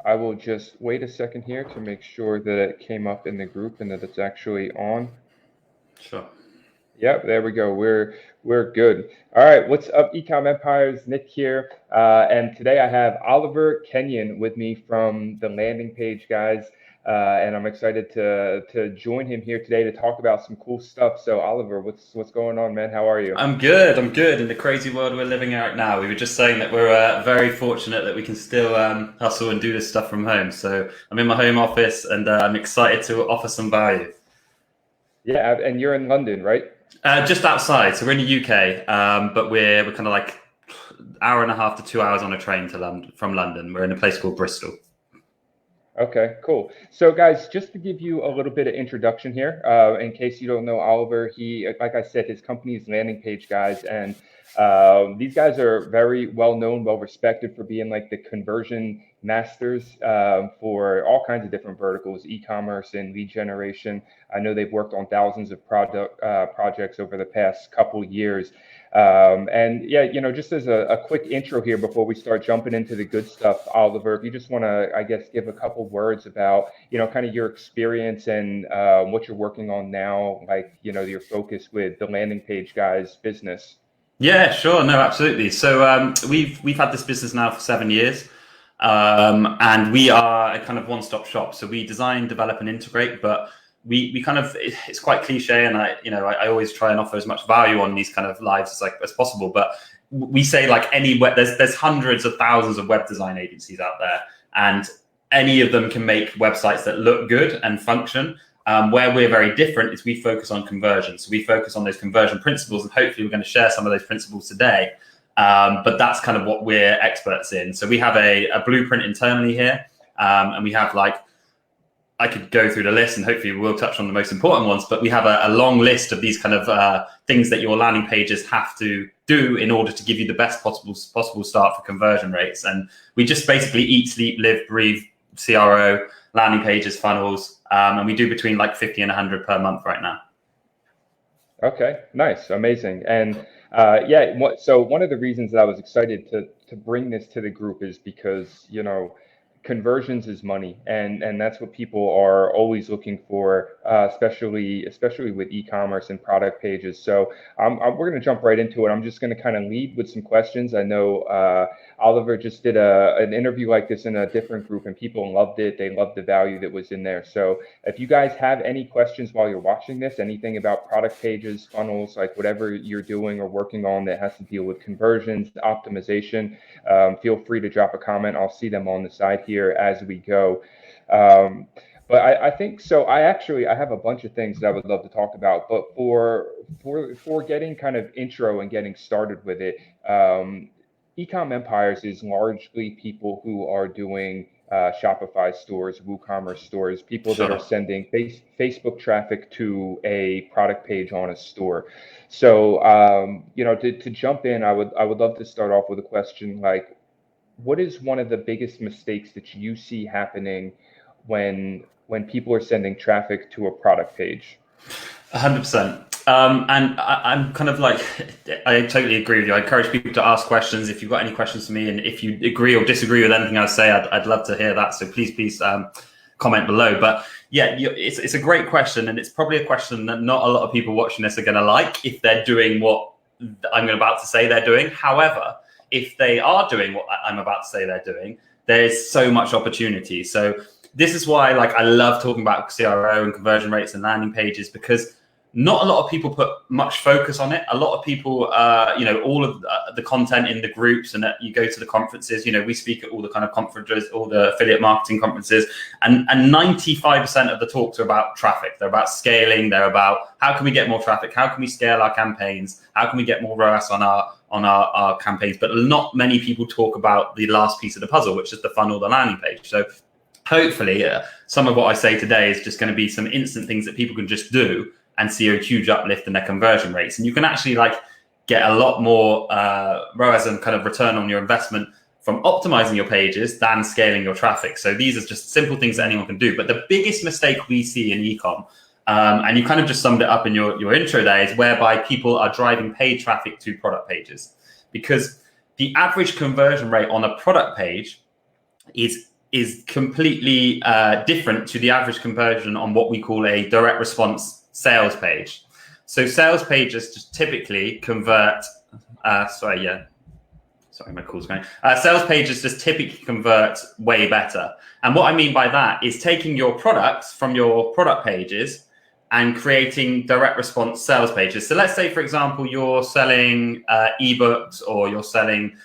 I will just wait a second here to make sure that it came up in the group and that it's actually on. Sure. Yep, there we go. We're good. All right, what's up, Ecom Empires? Nick here, and today I have Oliver Kenyon with me from the Landing Page guys, and I'm excited to join him here today to talk about some cool stuff. So, Oliver, what's going on, man? How are you? I'm good. I'm good. In the crazy world we're living in right now, we were just saying that we're very fortunate that we can still hustle and do this stuff from home. So I'm in my home office and I'm excited to offer some value. Yeah, and you're in London, right? Just outside, so we're in the UK, but we're kind of like hour and a half to 2 hours on a train to London from London. We're in a place called Bristol. Okay, cool. So, guys, just to give you a little bit of introduction here, in case you don't know Oliver, he, like I said, his company is Landing Page Guys, and these guys are very well known, well respected for being like the conversion masters for all kinds of different verticals, e-commerce and lead generation. I know they've worked on thousands of projects over the past couple years. And yeah, just as a quick intro here before we start jumping into the good stuff, Oliver, if you just want to, I guess, give a couple words about, kind of your experience and what you're working on now, like, your focus with the Landing Page Guys business. Yeah, sure. No, absolutely. So we've had this business now for 7 years. And we are a kind of one-stop shop. So we design, develop, and integrate, but we kind of, it's quite cliche, and I always try and offer as much value on these kind of lives as possible. But we say like there's hundreds of thousands of web design agencies out there, and any of them can make websites that look good and function. Where we're very different is we focus on conversion. So we focus on those conversion principles, and hopefully we're going to share some of those principles today. But that's kind of what we're experts in. So we have a blueprint internally here, and we have I could go through the list and hopefully we'll touch on the most important ones, but we have a long list of these kind of things that your landing pages have to do in order to give you the best possible start for conversion rates. And we just basically eat, sleep, live, breathe CRO, landing pages, funnels, and we do between like 50 and 100 per month right now. Okay, nice, amazing. And so one of the reasons that I was excited to bring this to the group is because, conversions is money, and that's what people are always looking for, especially with e-commerce and product pages. So we're going to jump right into it. I'm just going to kind of lead with some questions. I know Oliver just did an interview like this in a different group, and people loved it. They loved the value that was in there. So if you guys have any questions while you're watching this, anything about product pages, funnels, like whatever you're doing or working on that has to deal with conversions, optimization, feel free to drop a comment. I'll see them on the side here as we go. But I think so. I have a bunch of things that I would love to talk about, but for getting kind of intro and getting started with it, Ecom Empires is largely people who are doing Shopify stores, WooCommerce stores, people that are sending Facebook traffic to a product page on a store. So, to jump in, I would love to start off with a question like, what is one of the biggest mistakes that you see happening when people are sending traffic to a product page? 100%. And I'm kind of like, I totally agree with you. I encourage people to ask questions. If you've got any questions for me, and if you agree or disagree with anything I say, I'd love to hear that. So please comment below. But yeah, it's a great question, and it's probably a question that not a lot of people watching this are going to like if they're doing what I'm about to say they're doing. However, if they are doing what I'm about to say they're doing, there's so much opportunity. So this is why I love talking about CRO and conversion rates and landing pages, because not a lot of people put much focus on it. A lot of people, all of the content in the groups, and that you go to the conferences, we speak at all the kind of conferences, all the affiliate marketing conferences, and 95% of the talks are about traffic. They're about scaling. They're about how can we get more traffic? How can we scale our campaigns? How can we get more ROAS on our campaigns? But not many people talk about the last piece of the puzzle, which is the funnel, the landing page. So hopefully some of what I say today is just going to be some instant things that people can just do and see a huge uplift in their conversion rates. And you can actually get a lot more ROAS and kind of return on your investment from optimizing your pages than scaling your traffic. So these are just simple things that anyone can do. But the biggest mistake we see in ecom, and you kind of just summed it up in your intro there, is whereby people are driving paid traffic to product pages. Because the average conversion rate on a product page is is completely different to the average conversion on what we call a direct response sales page. So sales pages just typically convert, my call's going. Sales pages just typically convert way better. And what I mean by that is taking your products from your product pages and creating direct response sales pages. So let's say, for example, you're selling ebooks, or you're selling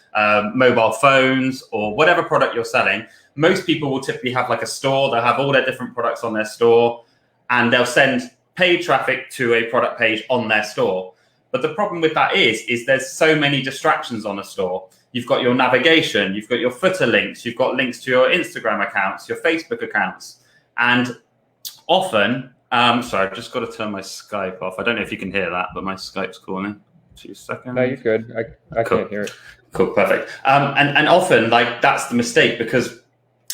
mobile phones, or whatever product you're selling. Most people will typically have like a store. They'll have all their different products on their store, and they'll send paid traffic to a product page on their store. But the problem with that is there's so many distractions on a store. You've got your navigation, you've got your footer links, you've got links to your Instagram accounts, your Facebook accounts. And often, sorry, I've just got to turn my Skype off. I don't know if you can hear that, but my Skype's calling. 2 seconds. No, you're good. I Cool. can't hear it. Cool, perfect. And often, like, that's the mistake, because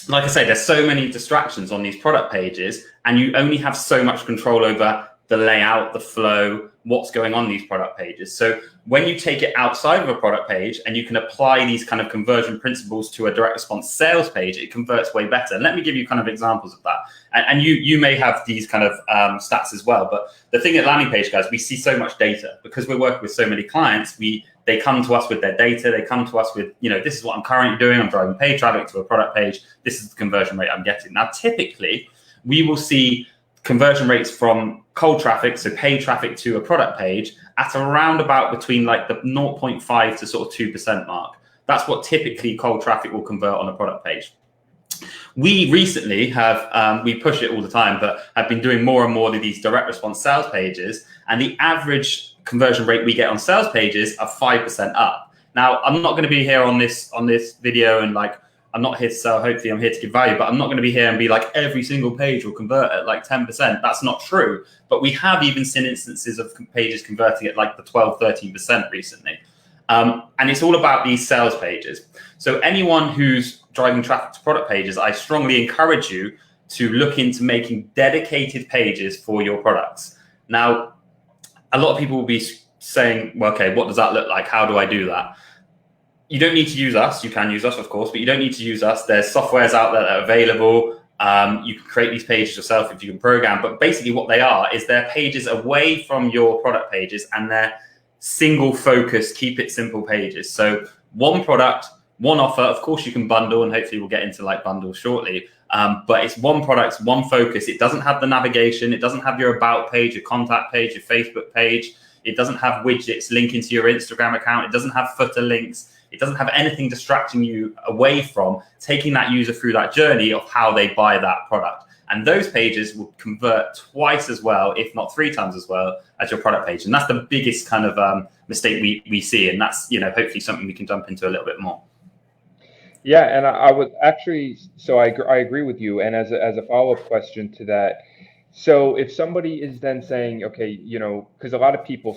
like I say, there's so many distractions on these product pages, and you only have so much control over the layout, the flow, what's going on these product pages. So when you take it outside of a product page and you can apply these kind of conversion principles to a direct response sales page, it converts way better. And let me give you kind of examples of that. And you may have these kind of stats as well. But the thing at landing page, guys, we see so much data because we're working with so many clients. They come to us with their data. They come to us with, this is what I'm currently doing. I'm driving paid traffic to a product page. This is the conversion rate I'm getting. Now, typically, we will see conversion rates from cold traffic, so paid traffic to a product page, at around about between like the 0.5 to sort of 2% mark. That's what typically cold traffic will convert on a product page. We recently have, we push it all the time, but have been doing more and more of these direct response sales pages, and the average conversion rate we get on sales pages are 5% up. Now, I'm not going to be here on this video and like, I'm not here to sell. Hopefully I'm here to give value, but I'm not going to be here and be like every single page will convert at like 10%. That's not true. But we have even seen instances of pages converting at like the 12, 13% recently. And it's all about these sales pages. So anyone who's driving traffic to product pages, I strongly encourage you to look into making dedicated pages for your products. Now, a lot of people will be saying, well, okay, what does that look like? How do I do that? You don't need to use us. You can use us, of course, but you don't need to use us. There's softwares out there that are available. You can create these pages yourself if you can program. But basically what they are is they're pages away from your product pages, and they're single focus, keep it simple pages. So one product, one offer. Of course, you can bundle, and hopefully we'll get into like bundles shortly. But it's one product, one focus. It doesn't have the navigation. It doesn't have your about page, your contact page, your Facebook page. It doesn't have widgets linking to your Instagram account. It doesn't have footer links. It doesn't have anything distracting you away from taking that user through that journey of how they buy that product. And those pages will convert twice as well, if not 3 times as well, as your product page. And that's the biggest kind of mistake we see. And that's, hopefully something we can jump into a little bit more. Yeah, and I would actually, so I agree with you. And as a follow-up question to that, so if somebody is then saying, okay, because a lot of people,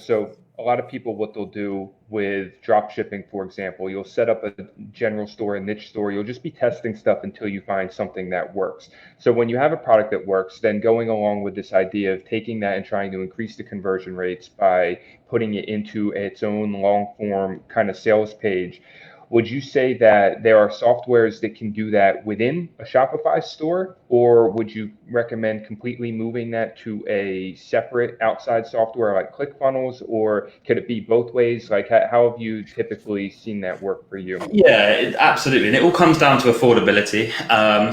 what they'll do with drop shipping, for example, you'll set up a general store, a niche store. You'll just be testing stuff until you find something that works. So when you have a product that works, then going along with this idea of taking that and trying to increase the conversion rates by putting it into its own long form kind of sales page, would you say that there are softwares that can do that within a Shopify store, or would you recommend completely moving that to a separate outside software like ClickFunnels, or could it be both ways? Like, how have you typically seen that work for you? Yeah, absolutely. And it all comes down to affordability.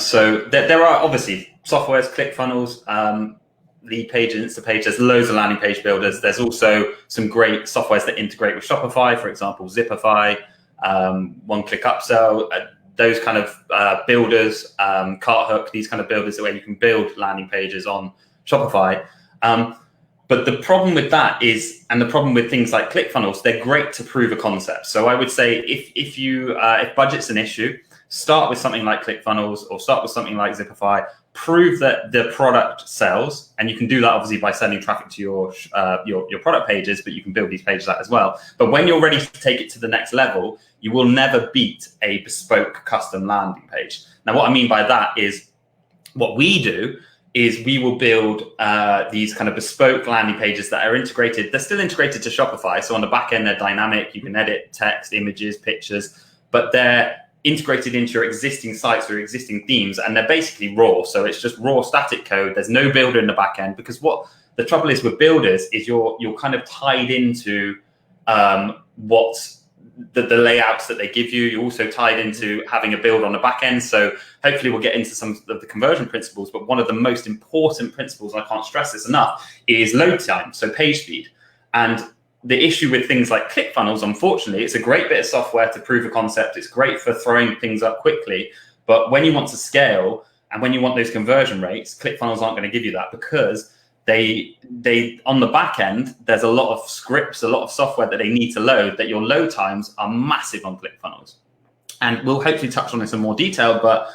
So there are obviously softwares, ClickFunnels, Lead Page, Instapage. There's loads of landing page builders. There's also some great softwares that integrate with Shopify, for example, Zipify, one-click upsell, those kind of builders, Carthook, these kind of builders where you can build landing pages on Shopify. But the problem with that is, and the problem with things like ClickFunnels, they're great to prove a concept. So I would say if budget's an issue, start with something like ClickFunnels or start with something like Zipify. Prove that the product sells, and you can do that obviously by sending traffic to your product pages, but you can build these pages out as well. But when you're ready to take it to the next level, you will never beat a bespoke custom landing page. Now, what I mean by that is what we do is we will build these kind of bespoke landing pages that are integrated. They're still integrated to Shopify. So on the back end, they're dynamic. You can edit text, images, pictures, but they're integrated into your existing sites or existing themes, and they're basically raw. So it's just raw static code. There's no builder in the back end, because what the trouble is with builders is you're kind of tied into what the layouts that they give you. You're also tied into having a build on the back end. So hopefully we'll get into some of the conversion principles, but one of the most important principles, and I can't stress this enough, is load time, so page speed. And the issue with things like ClickFunnels, unfortunately, it's a great bit of software to prove a concept. It's great for throwing things up quickly. But when you want to scale and when you want those conversion rates, ClickFunnels aren't going to give you that, because they on the back end, there's a lot of scripts, a lot of software that they need to load, that your load times are massive on ClickFunnels. And we'll hopefully touch on this in more detail, but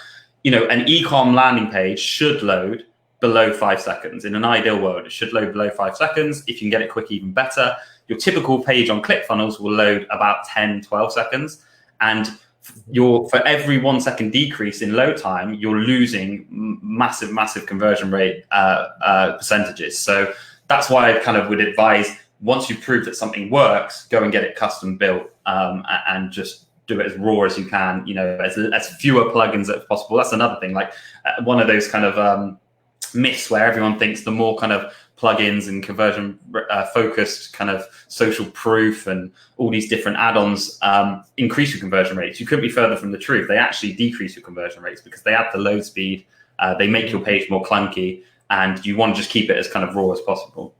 an e-com landing page should load below 5 seconds. In an ideal world, it should load below 5 seconds. If you can get it quick, even better. Your typical page on ClickFunnels will load about 10, 12 seconds. And for every 1 second decrease in load time, you're losing massive conversion rate percentages. So that's why I kind of would advise, once you've proved that something works, go and get it custom built, and just do it as raw as you can, as fewer plugins as possible. That's another thing, like one of those kind of myths where everyone thinks the more kind of plugins and conversion focused kind of social proof and all these different add-ons increase your conversion rates. You couldn't be further from the truth. They actually decrease your conversion rates, because they add the load speed, they make your page more clunky, and you want to just keep it as kind of raw as possible.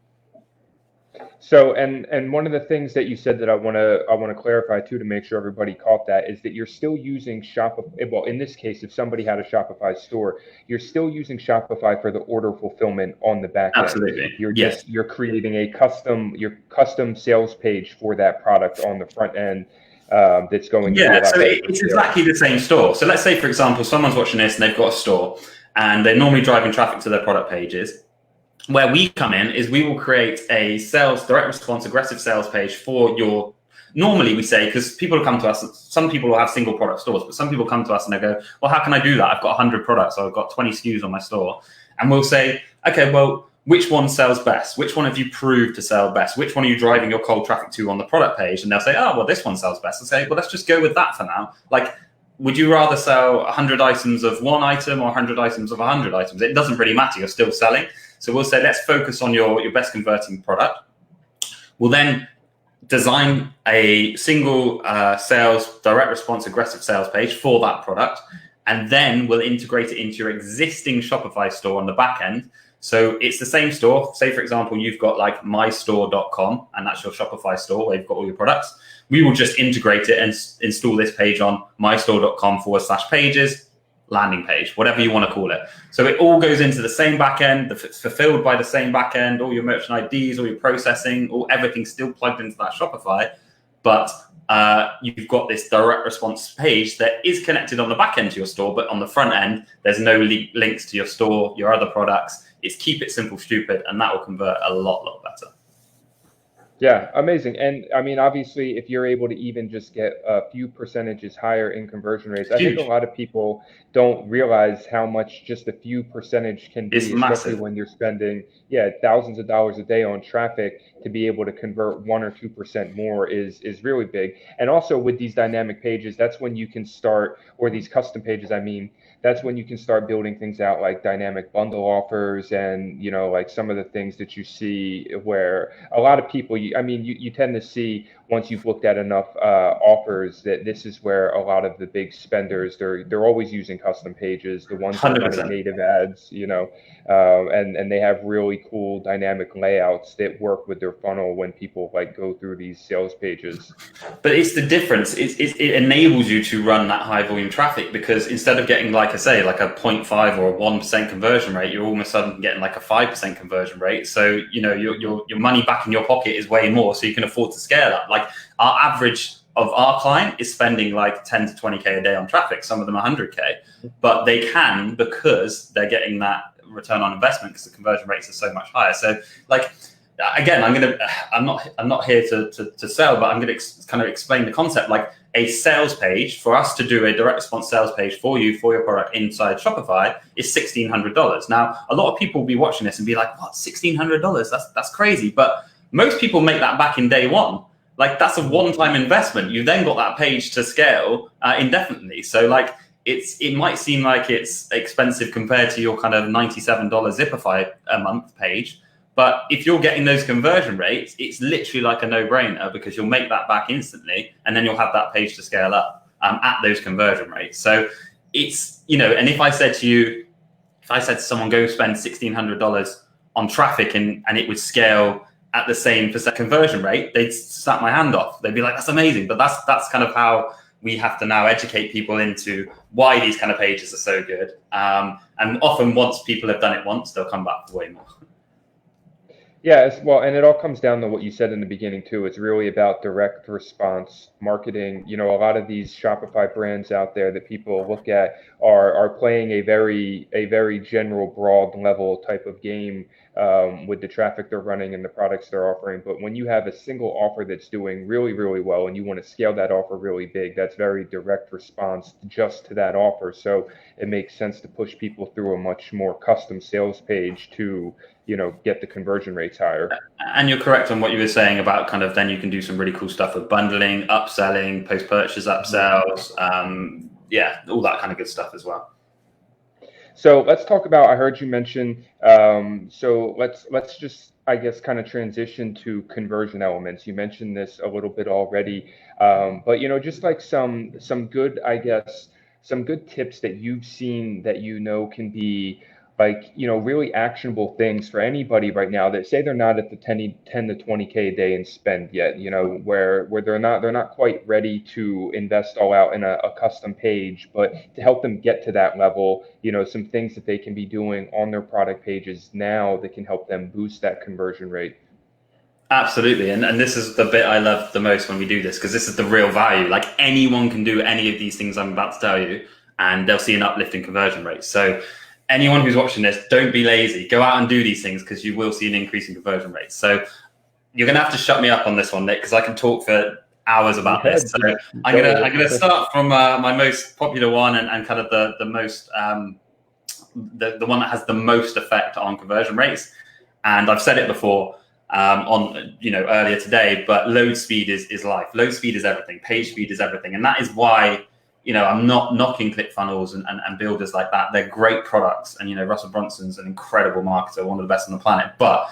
So, and one of the things that you said that I want to clarify too, to make sure everybody caught that, is that you're still using Shopify. Well, in this case, if somebody had a Shopify store, you're still using Shopify for the order fulfillment on the back end. Absolutely. You're creating a custom sales page for that product on the front end. That's going. Yeah. So it's exactly the same store. So let's say, for example, someone's watching this and they've got a store, and they're normally driving traffic to their product pages. Where we come in is we will create a direct response, aggressive sales page for your, normally we say, because people come to us, some people will have single product stores, but some people come to us and they go, well, how can I do that? I've got 100 products, or I've got 20 SKUs on my store. And we'll say, okay, well, which one sells best? Which one have you proved to sell best? Which one are you driving your cold traffic to on the product page? And they'll say, oh, well, this one sells best. I'll say, well, let's just go with that for now. Like, would you rather sell 100 items of one item or 100 items of 100 items? It doesn't really matter. You're still selling. So we'll say, let's focus on your best converting product. We'll then design a single sales, direct response, aggressive sales page for that product. And then we'll integrate it into your existing Shopify store on the back end. So it's the same store. Say, for example, you've got like mystore.com, and that's your Shopify store where you've got all your products. We will just integrate it and install this page on mystore.com/pages, landing page, whatever you want to call it. So it all goes into the same backend, it's fulfilled by the same backend, all your merchant IDs, all your processing, everything's still plugged into that Shopify. But you've got this direct response page that is connected on the back end to your store, but on the front end, there's no links to your store, your other products. It's keep it simple, stupid, and that will convert a lot better. Yeah, amazing. And I mean, obviously, if you're able to even just get a few percentages higher in conversion rates, I think a lot of people don't realize how much just a few percentage can be, especially when you're spending, thousands of dollars a day on traffic. To be able to convert 1 or 2% more is really big. And also with these dynamic pages, that's when you can start, or these custom pages, I mean, that's when you can start building things out like dynamic bundle offers and, like some of the things that you see where a lot of people, you tend to see once you've looked at enough offers that this is where a lot of the big spenders, they're always using custom pages, the ones that are running native ads, and they have really cool dynamic layouts that work with their funnel when people like go through these sales pages. But it's the difference. It enables you to run that high volume traffic, because instead of getting, like I say, like a 0.5 or a 1% conversion rate, you're almost suddenly getting like a 5% conversion rate. So, your money back in your pocket is way more, so you can afford to scale up. Like our average of our client is spending like 10 to 20K a day on traffic. Some of them 100K, but they can, because they're getting that return on investment, because the conversion rates are so much higher. So like, again, I'm not here to sell, but I'm going to kind of explain the concept. Like a sales page, for us to do a direct response sales page for you, for your product inside Shopify, is $1,600. Now, a lot of people will be watching this and be like, what, $1,600? That's crazy. But most people make that back in day one. Like that's a one-time investment. You then got that page to scale indefinitely. So like it might seem like it's expensive compared to your kind of $97 Zipify a month page, but if you're getting those conversion rates, it's literally like a no-brainer because you'll make that back instantly, and then you'll have that page to scale up at those conversion rates. So it's, and if I said to someone, go spend $1,600 on traffic and it would scale at the same % conversion rate, they'd snap my hand off. They'd be like, that's amazing. But that's kind of how we have to now educate people into why these kind of pages are so good. And often once people have done it once, they'll come back for way more. Yeah, well, and it all comes down to what you said in the beginning too. It's really about direct response marketing. A lot of these Shopify brands out there that people look at are playing a very general, broad level type of game with the traffic they're running and the products they're offering. But when you have a single offer that's doing really, really well, and you want to scale that offer really big, that's very direct response just to that offer. So it makes sense to push people through a much more custom sales page to get the conversion rates higher. And you're correct on what you were saying about kind of then you can do some really cool stuff with bundling, upselling, post-purchase upsells, all that kind of good stuff as well. So let's talk about, I heard you mention, so let's just, I guess, kind of transition to conversion elements. You mentioned this a little bit already, but just like some good, I guess, some good tips that you've seen that can be like, really actionable things for anybody right now that say they're not at the 10 to 20K a day in spend yet, where they're not quite ready to invest all out in a custom page, but to help them get to that level, some things that they can be doing on their product pages now that can help them boost that conversion rate. Absolutely. And this is the bit I love the most when we do this, because this is the real value. Like anyone can do any of these things I'm about to tell you, and they'll see an uplift in conversion rates. So anyone who's watching this, don't be lazy. Go out and do these things because you will see an increase in conversion rates. So you're going to have to shut me up on this one, Nick, because I can talk for hours about this. So I'm gonna start from my most popular one and kind of the most the one that has the most effect on conversion rates. And I've said it before on earlier today, but load speed is life. Load speed is everything. Page speed is everything, and that is why. I'm not knocking ClickFunnels and builders like that. They're great products. And, Russell Brunson's an incredible marketer, one of the best on the planet. But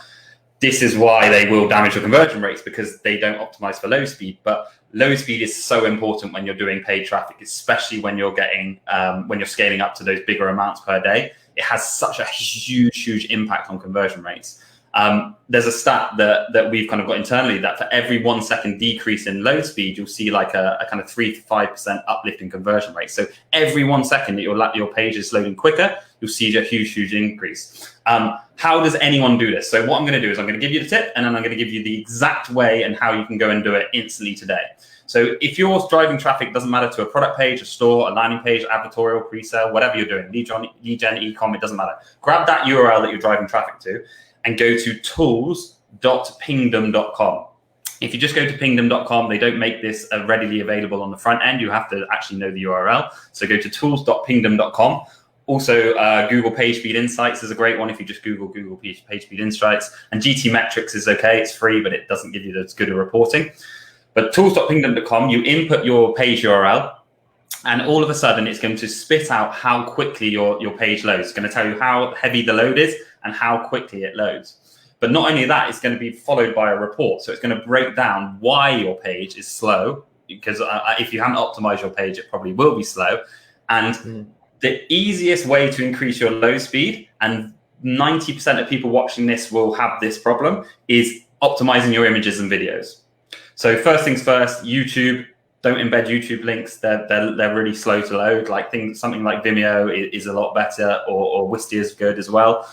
this is why they will damage your conversion rates, because they don't optimize for low speed. But low speed is so important when you're doing paid traffic, especially when you're getting, when you're scaling up to those bigger amounts per day. It has such a huge impact on conversion rates. There's a stat that we've kind of got internally that for every 1 second decrease in load speed, you'll see like a kind of 3 to 5% uplift in conversion rate. So every 1 second that your page is loading quicker, you'll see a huge increase. How does anyone do this? So what I'm going to do is I'm going to give you the tip, and then I'm going to give you the exact way and how you can go and do it instantly today. So if you're driving traffic, doesn't matter to a product page, a store, a landing page, advertorial, pre-sale, whatever you're doing, lead gen, e-com, it doesn't matter. Grab that URL that you're driving traffic to and go to tools.pingdom.com. If you just go to pingdom.com, they don't make this readily available on the front end. You have to actually know the URL. So go to tools.pingdom.com. Also, Google PageSpeed Insights is a great one if you just Google PageSpeed Insights. And GT Metrics is okay. It's free, but it doesn't give you as good a reporting. But tools.pingdom.com, you input your page URL, and all of a sudden it's going to spit out how quickly your page loads. It's going to tell you how heavy the load is and how quickly it loads. But not only that, it's going to be followed by a report. So it's going to break down why your page is slow, because if you haven't optimized your page, it probably will be slow. And the easiest way to increase your load speed, and 90% of people watching this will have this problem, is optimizing your images and videos. So first things first, YouTube. Don't embed YouTube links. They're really slow to load. Like something like Vimeo is a lot better, or Wistia is good as well.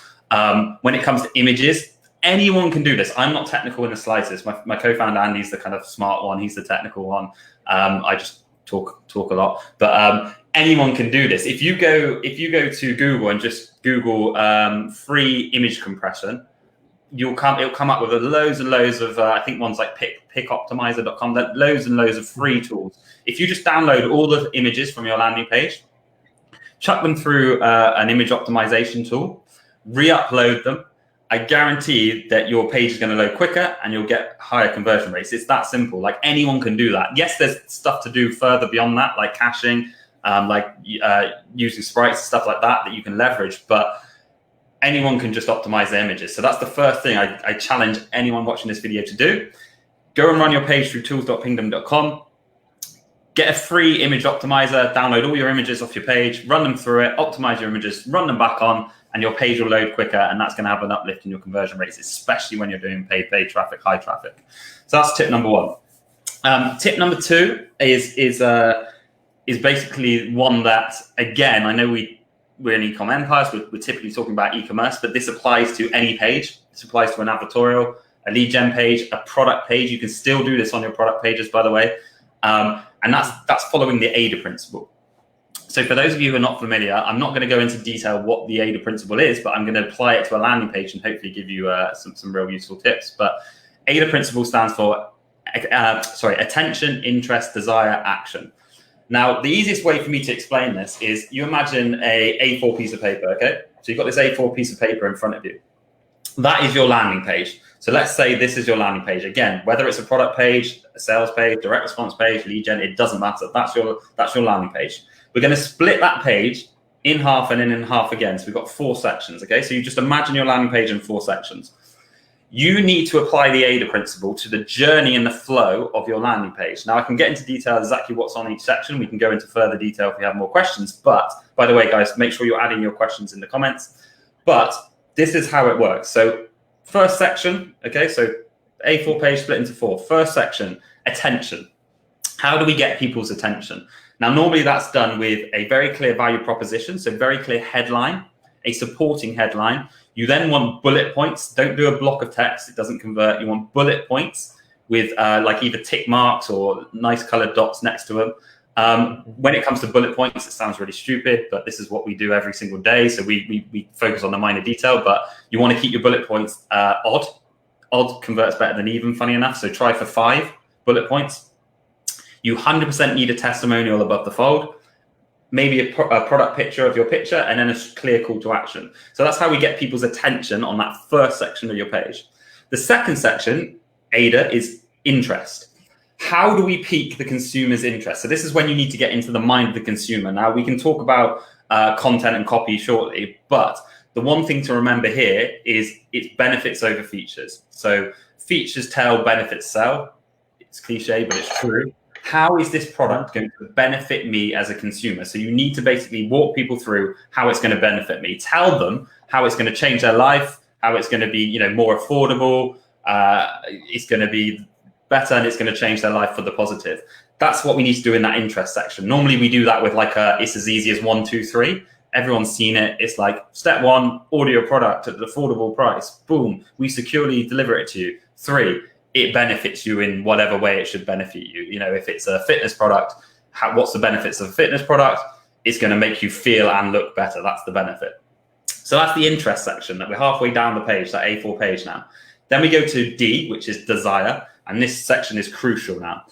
When it comes to images, anyone can do this. I'm not technical in the slightest. My co-founder Andy's the kind of smart one. He's the technical one. I just talk a lot, but anyone can do this. If you go to Google and just Google free image compression, it'll come up with loads and loads of I think ones like pickoptimizer.com. That loads and loads of free tools. If you just download all the images from your landing page, chuck them through an image optimization tool, re-upload them, I guarantee that your page is going to load quicker and you'll get higher conversion rates. It's that simple. Like anyone can do that. Yes, there's stuff to do further beyond that, like caching, using sprites, stuff like that you can leverage, but anyone can just optimize their images. So that's the first thing I challenge anyone watching this video to do. Go and run your page through tools.pingdom.com. Get a free image optimizer, download all your images off your page, run them through it, optimize your images, run them back on, and your page will load quicker, and that's going to have an uplift in your conversion rates, especially when you're doing paid traffic, high traffic. So that's tip number one. Tip number two is basically one that, again, I know we're an e-com empire, so we're typically talking about e-commerce, but this applies to any page. This applies to an advertorial, a lead gen page, a product page. You can still do this on your product pages, by the way. And that's following the AIDA principle. So for those of you who are not familiar, I'm not going to go into detail what the AIDA principle is, but I'm going to apply it to a landing page and hopefully give you some real useful tips. But AIDA principle stands for attention, interest, desire, action. Now, the easiest way for me to explain this is you imagine a A4 piece of paper, okay? So you've got this A4 piece of paper in front of you. That is your landing page. So let's say this is your landing page. Again, whether it's a product page, a sales page, direct response page, lead gen, it doesn't matter. That's your landing page. We're going to split that page in half and then in half again. So we've got 4 sections, okay? So you just imagine your landing page in 4 sections. You need to apply the AIDA principle to the journey and the flow of your landing page. Now, I can get into detail exactly what's on each section. We can go into further detail if you have more questions. But, by the way, guys, make sure you're adding your questions in the comments. But this is how it works. So first section, okay, so A4 page split into 4. First section, attention. How do we get people's attention? Now, normally that's done with a very clear value proposition, so very clear headline, a supporting headline. You then want bullet points. Don't do a block of text. It doesn't convert. You want bullet points with like either tick marks or nice colored dots next to them. When it comes to bullet points, it sounds really stupid, but this is what we do every single day. So we focus on the minor detail, but you want to keep your bullet points odd. Odd converts better than even, funny enough. So try for 5 bullet points. You 100% need a testimonial above the fold. Maybe a product picture of your picture, and then a clear call to action. So that's how we get people's attention on that first section of your page. The second section, AIDA, is interest. How do we pique the consumer's interest? So this is when you need to get into the mind of the consumer. Now, we can talk about content and copy shortly, but the one thing to remember here is it's benefits over features. So features tell, benefits sell. It's cliche, but it's true. How is this product going to benefit me as a consumer? So you need to basically walk people through how it's going to benefit me. Tell them how it's going to change their life, how it's going to be, more affordable. It's going to be better, and it's going to change their life for the positive. That's what we need to do in that interest section. Normally we do that with it's as easy as 1, 2, 3. Everyone's seen it. It's like step 1, order your product at an affordable price. Boom, we securely deliver it to you. 3, it benefits you in whatever way it should benefit you. If it's a fitness product, what's the benefits of a fitness product? It's going to make you feel and look better. That's the benefit. So that's the interest section that we're halfway down the page, that A4 page now. Then we go to D, which is desire. And this section is crucial now.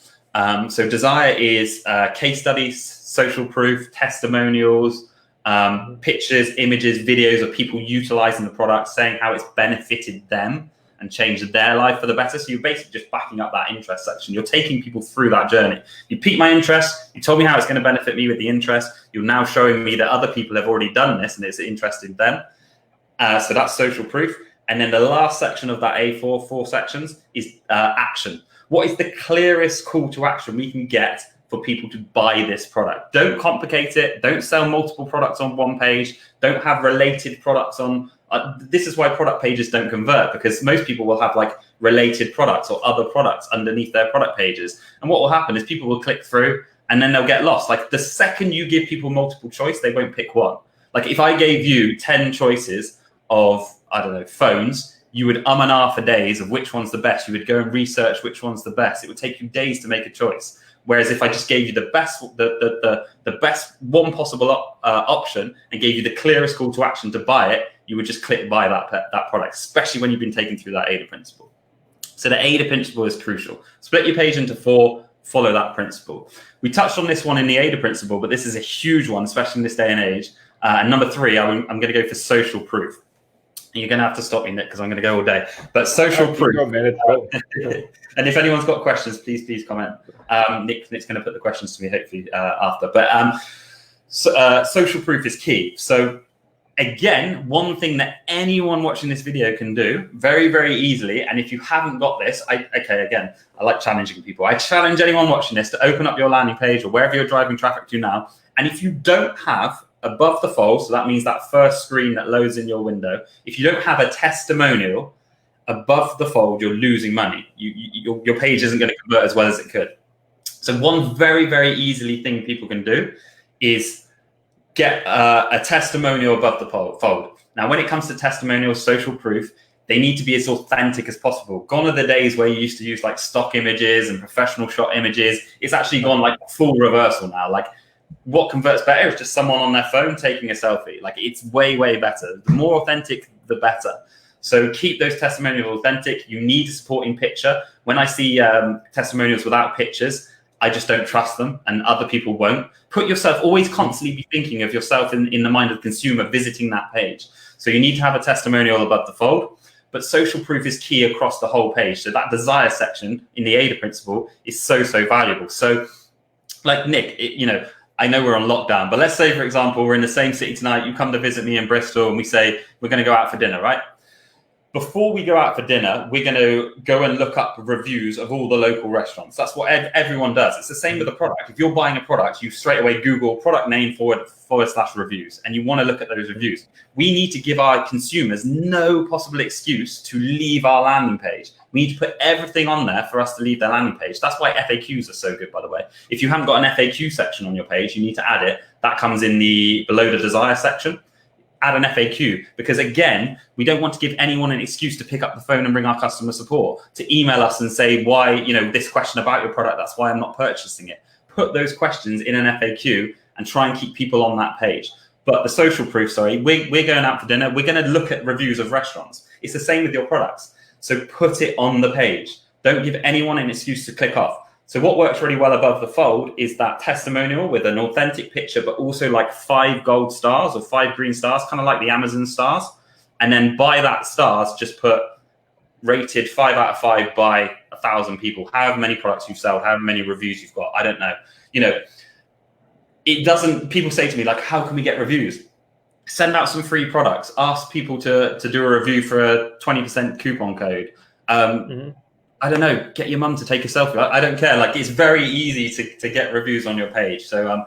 So desire is case studies, social proof, testimonials, pictures, images, videos of people utilizing the product, saying how it's benefited them and changed their life for the better. So you're basically just backing up that interest section. You're taking people through that journey. You piqued my interest. You told me how it's going to benefit me with the interest. You're now showing me that other people have already done this and it's interesting them. So that's social proof. And then the last section of that A4, 4 sections, is action. What is the clearest call to action we can get for people to buy this product? Don't complicate it. Don't sell multiple products on one page. Don't have related products on. This is why product pages don't convert, because most people will have related products or other products underneath their product pages. And what will happen is people will click through and then they'll get lost. The second you give people multiple choice, they won't pick one. If I gave you 10 choices of, phones, you would and ah for days of which one's the best. You would go and research which one's the best. It would take you days to make a choice. Whereas if I just gave you the best, the best one possible option and gave you the clearest call to action to buy it, you would just click buy that product, especially when you've been taken through that AIDA principle. So the AIDA principle is crucial. Split your page into 4, follow that principle. We touched on this one in the AIDA principle, but this is a huge one, especially in this day and age. And number 3, I'm going to go for social proof. You're going to have to stop me, Nick, because I'm going to go all day. But social Keep proof. going, man. It's cool. And if anyone's got questions, please comment. Nick's going to put the questions to me hopefully after. But social proof is key. So again, one thing that anyone watching this video can do very, very easily, and if you haven't got this, I like challenging people. I challenge anyone watching this to open up your landing page or wherever you're driving traffic to now. And if you don't have above the fold, so that means that first screen that loads in your window, if you don't have a testimonial above the fold, you're losing money. Your page isn't going to convert as well as it could. So one very, very easily thing people can do is get a testimonial above the fold. Now, when it comes to testimonials, social proof, they need to be as authentic as possible. Gone are the days where you used to use like stock images and professional shot images. It's actually gone like full reversal now. Like, what converts better is just someone on their phone taking a selfie. Like, it's way, way better. The more authentic, the better. So keep those testimonials authentic. You need a supporting picture. When I see testimonials without pictures, I just don't trust them, and other people won't. Put yourself, always constantly be thinking of yourself in the mind of the consumer visiting that page. So you need to have a testimonial above the fold, but social proof is key across the whole page. So that desire section in the AIDA principle is so, so valuable. So like Nick, I know we're on lockdown, but let's say, for example, we're in the same city tonight. You come to visit me in Bristol and we say, we're going to go out for dinner, right? Before we go out for dinner, we're going to go and look up reviews of all the local restaurants. That's what everyone does. It's the same with a product. If you're buying a product, you straight away Google product name / reviews, and you want to look at those reviews. We need to give our consumers no possible excuse to leave our landing page. We need to put everything on there for us to leave their landing page. That's why FAQs are so good, by the way. If you haven't got an FAQ section on your page, you need to add it. That comes in below the desire section. Add an FAQ, because again, we don't want to give anyone an excuse to pick up the phone and ring our customer support, to email us and say why, this question about your product, that's why I'm not purchasing it. Put those questions in an FAQ and try and keep people on that page. But the social proof, we're going out for dinner. We're going to look at reviews of restaurants. It's the same with your products. So put it on the page. Don't give anyone an excuse to click off. So what works really well above the fold is that testimonial with an authentic picture, but also like 5 gold stars or 5 green stars, kind of like the Amazon stars. And then by that stars, just put rated 5 out of 5 by 1,000 people, however many products you sell, however many reviews you've got. I don't know. It doesn't, people say to me, like, how can we get reviews? Send out some free products. Ask people to do a review for a 20% coupon code. I don't know, get your mum to take a selfie. I don't care. Like, it's very easy to get reviews on your page. So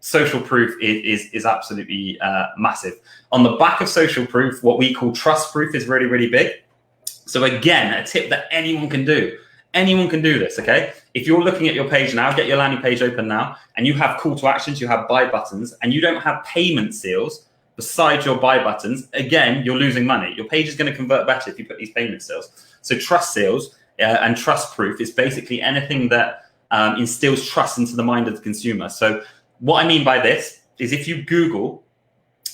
social proof is absolutely massive. On the back of social proof, what we call trust proof is really, really big. So again, a tip that anyone can do. Anyone can do this, okay? If you're looking at your page now, get your landing page open now, and you have call to actions, you have buy buttons, and you don't have payment seals besides your buy buttons, again, you're losing money. Your page is going to convert better if you put these payment seals. So trust seals and trust proof is basically anything that instills trust into the mind of the consumer. So what I mean by this is, if you Google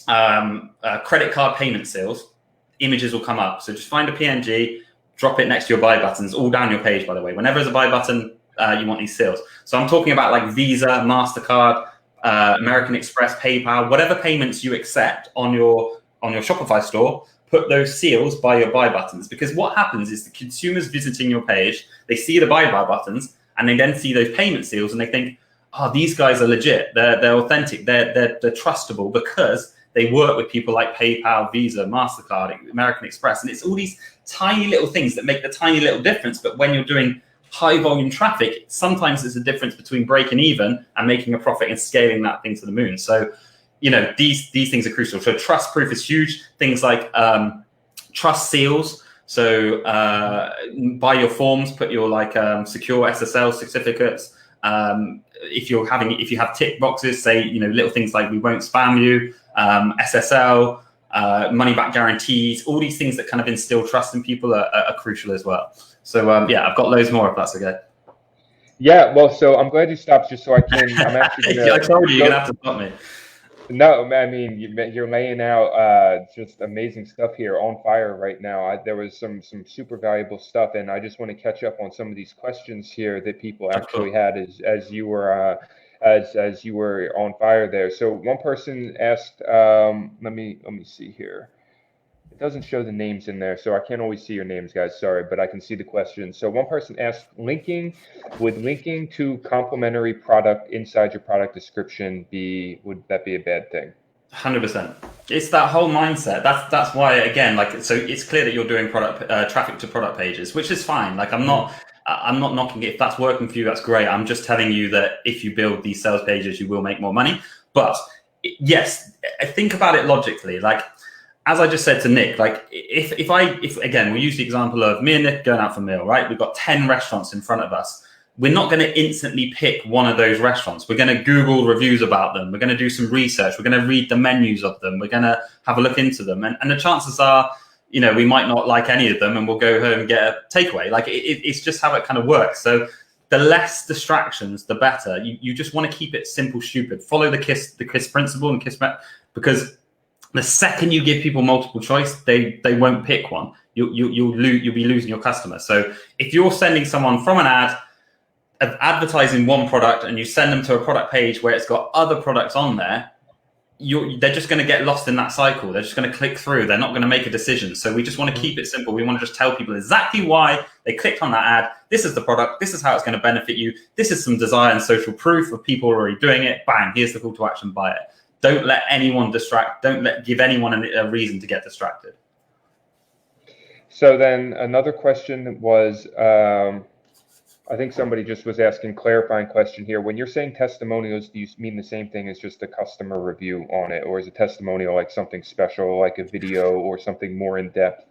credit card payment seals, images will come up. So just find a PNG, drop it next to your buy buttons, all down your page, by the way. Whenever there's a buy button, you want these seals. So I'm talking about like Visa, MasterCard, American Express, PayPal, whatever payments you accept on your Shopify store. Put those seals by your buy buttons, because what happens is the consumers visiting your page, they see the buy buttons, and they then see those payment seals, and they think, oh, these guys are legit. They're authentic. They're trustable, because they work with people like PayPal, Visa, MasterCard, American Express. And it's all these tiny little things that make the tiny little difference. But when you're doing high volume traffic, sometimes there's a difference between breaking even and making a profit and scaling that thing to the moon. So these things are crucial. So trust proof is huge. Things like trust seals. So by your forms, put your secure SSL certificates. If you have tick boxes, say little things like we won't spam you, SSL, money back guarantees. All these things that kind of instill trust in people are crucial as well. So I've got loads more if that's okay. Yeah, well, so I'm glad you stopped, just so I can. I'm actually gonna. I told you, you're gonna have to stop me. No, I mean, you're laying out just amazing stuff here, on fire right now. There was some super valuable stuff, and I just want to catch up on some of these questions here that people actually had as you were as you were on fire there. So one person asked, let me see here. doesn't show the names in there, so I can't always see your names, guys. Sorry, but I can see the question. So one person asked, would linking to complementary product inside your product description would that be a bad thing? 100%. It's that whole mindset. That's why, again, like, so it's clear that you're doing product traffic to product pages, which is fine. Like, I'm not knocking it. If that's working for you, that's great. I'm just telling you that if you build these sales pages, you will make more money. But yes, think about it logically. Like, as I just said to Nick, like, if again, we use the example of me and Nick going out for a meal, right? We've got 10 restaurants in front of us. We're not going to instantly pick one of those restaurants. We're going to Google reviews about them. We're going to do some research. We're going to read the menus of them. We're going to have a look into them. And the chances are, we might not like any of them and we'll go home and get a takeaway. Like, it's just how it kind of works. So the less distractions, the better. You just want to keep it simple, stupid. Follow the KISS principle and KISS because the second you give people multiple choice, they won't pick one. You'll be losing your customer. So if you're sending someone from an ad of advertising one product and you send them to a product page where it's got other products on there, they're just going to get lost in that cycle. They're just going to click through. They're not going to make a decision. So we just want to keep it simple. We want to just tell people exactly why they clicked on that ad. This is the product. This is how it's going to benefit you. This is some desire and social proof of people already doing it. Bang, here's the call to action, buy it. Don't let anyone distract. Give anyone a reason to get distracted. So then another question was, I think somebody just was asking clarifying question here. When you're saying testimonials, do you mean the same thing as just a customer review on it? Or is a testimonial like something special, like a video or something more in depth?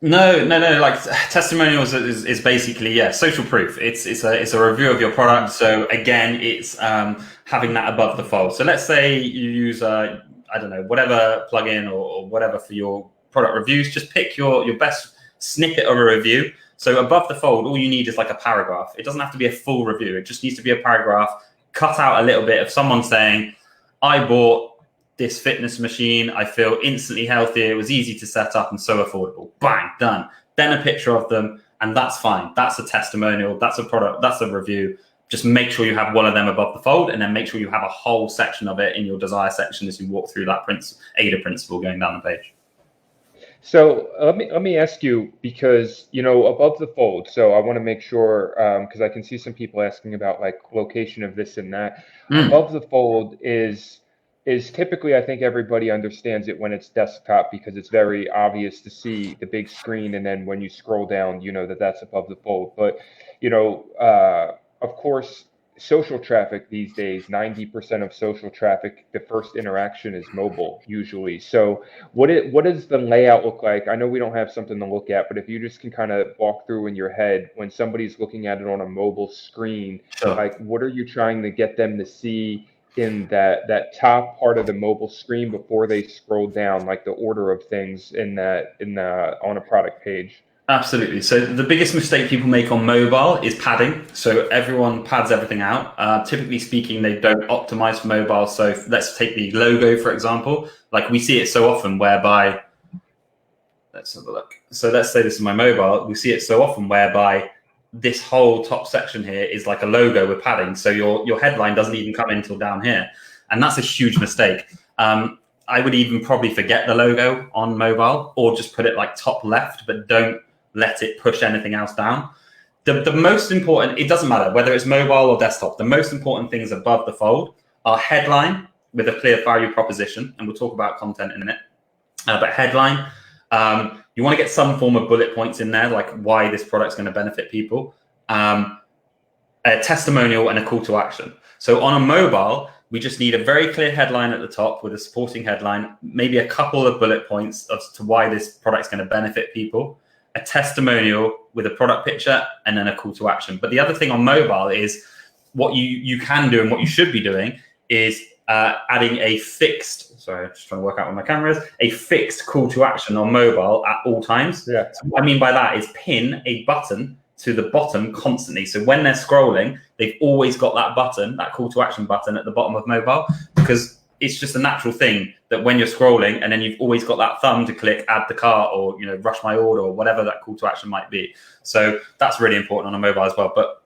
No. Like, testimonials is basically, social proof. It's a review of your product. So again, it's having that above the fold. So let's say you use whatever plugin or whatever for your product reviews. Just pick your best snippet of a review. So above the fold, all you need is like a paragraph. It doesn't have to be a full review. It just needs to be a paragraph. Cut out a little bit of someone saying, I bought this fitness machine. I feel instantly healthier. It was easy to set up and so affordable. Bang, done. Then a picture of them, and that's fine. That's a testimonial. That's a product. That's a review. Just make sure you have one of them above the fold, and then make sure you have a whole section of it in your desire section as you walk through that AIDA principle going down the page. So let me ask you, because above the fold. So I want to make sure, because I can see some people asking about like location of this and that. Above the fold is typically, I think everybody understands it when it's desktop because it's very obvious to see the big screen, and then when you scroll down, that's above the fold. But of course, social traffic these days, 90% of social traffic, the first interaction is mobile usually. So what does the layout look like? I know we don't have something to look at, but if you just can kind of walk through in your head when somebody's looking at it on a mobile screen, Sure. like what are you trying to get them to see in that top part of the mobile screen before they scroll down, like the order of things on a product page? Absolutely. So the biggest mistake people make on mobile is padding. So everyone pads everything out. Typically speaking, they don't optimize for mobile. So let's take the logo, for example. Like, we see it so often whereby, let's have a look. So let's say this is my mobile. We see it so often whereby this whole top section here is like a logo with padding. So your headline doesn't even come in till down here. And that's a huge mistake. I would even probably forget the logo on mobile or just put it like top left, but don't let it push anything else down. The most important, it doesn't matter whether it's mobile or desktop, the most important things above the fold are headline with a clear value proposition, and we'll talk about content in a minute. But headline, you want to get some form of bullet points in there, like why this product's going to benefit people, a testimonial, and a call to action. So on a mobile, we just need a very clear headline at the top with a supporting headline, maybe a couple of bullet points as to why this product's going to benefit people, a testimonial with a product picture, and then a call to action. But the other thing on mobile is what you can do and what you should be doing is adding a fixed, sorry, I'm just trying to work out where my camera is, a fixed call to action on mobile at all times. Yeah. So what I mean by that is pin a button to the bottom constantly. So when they're scrolling, they've always got that button, that call to action button at the bottom of mobile, because it's just a natural thing that when you're scrolling and then you've always got that thumb to click, add the cart, or rush my order, or whatever that call to action might be. So that's really important on a mobile as well. But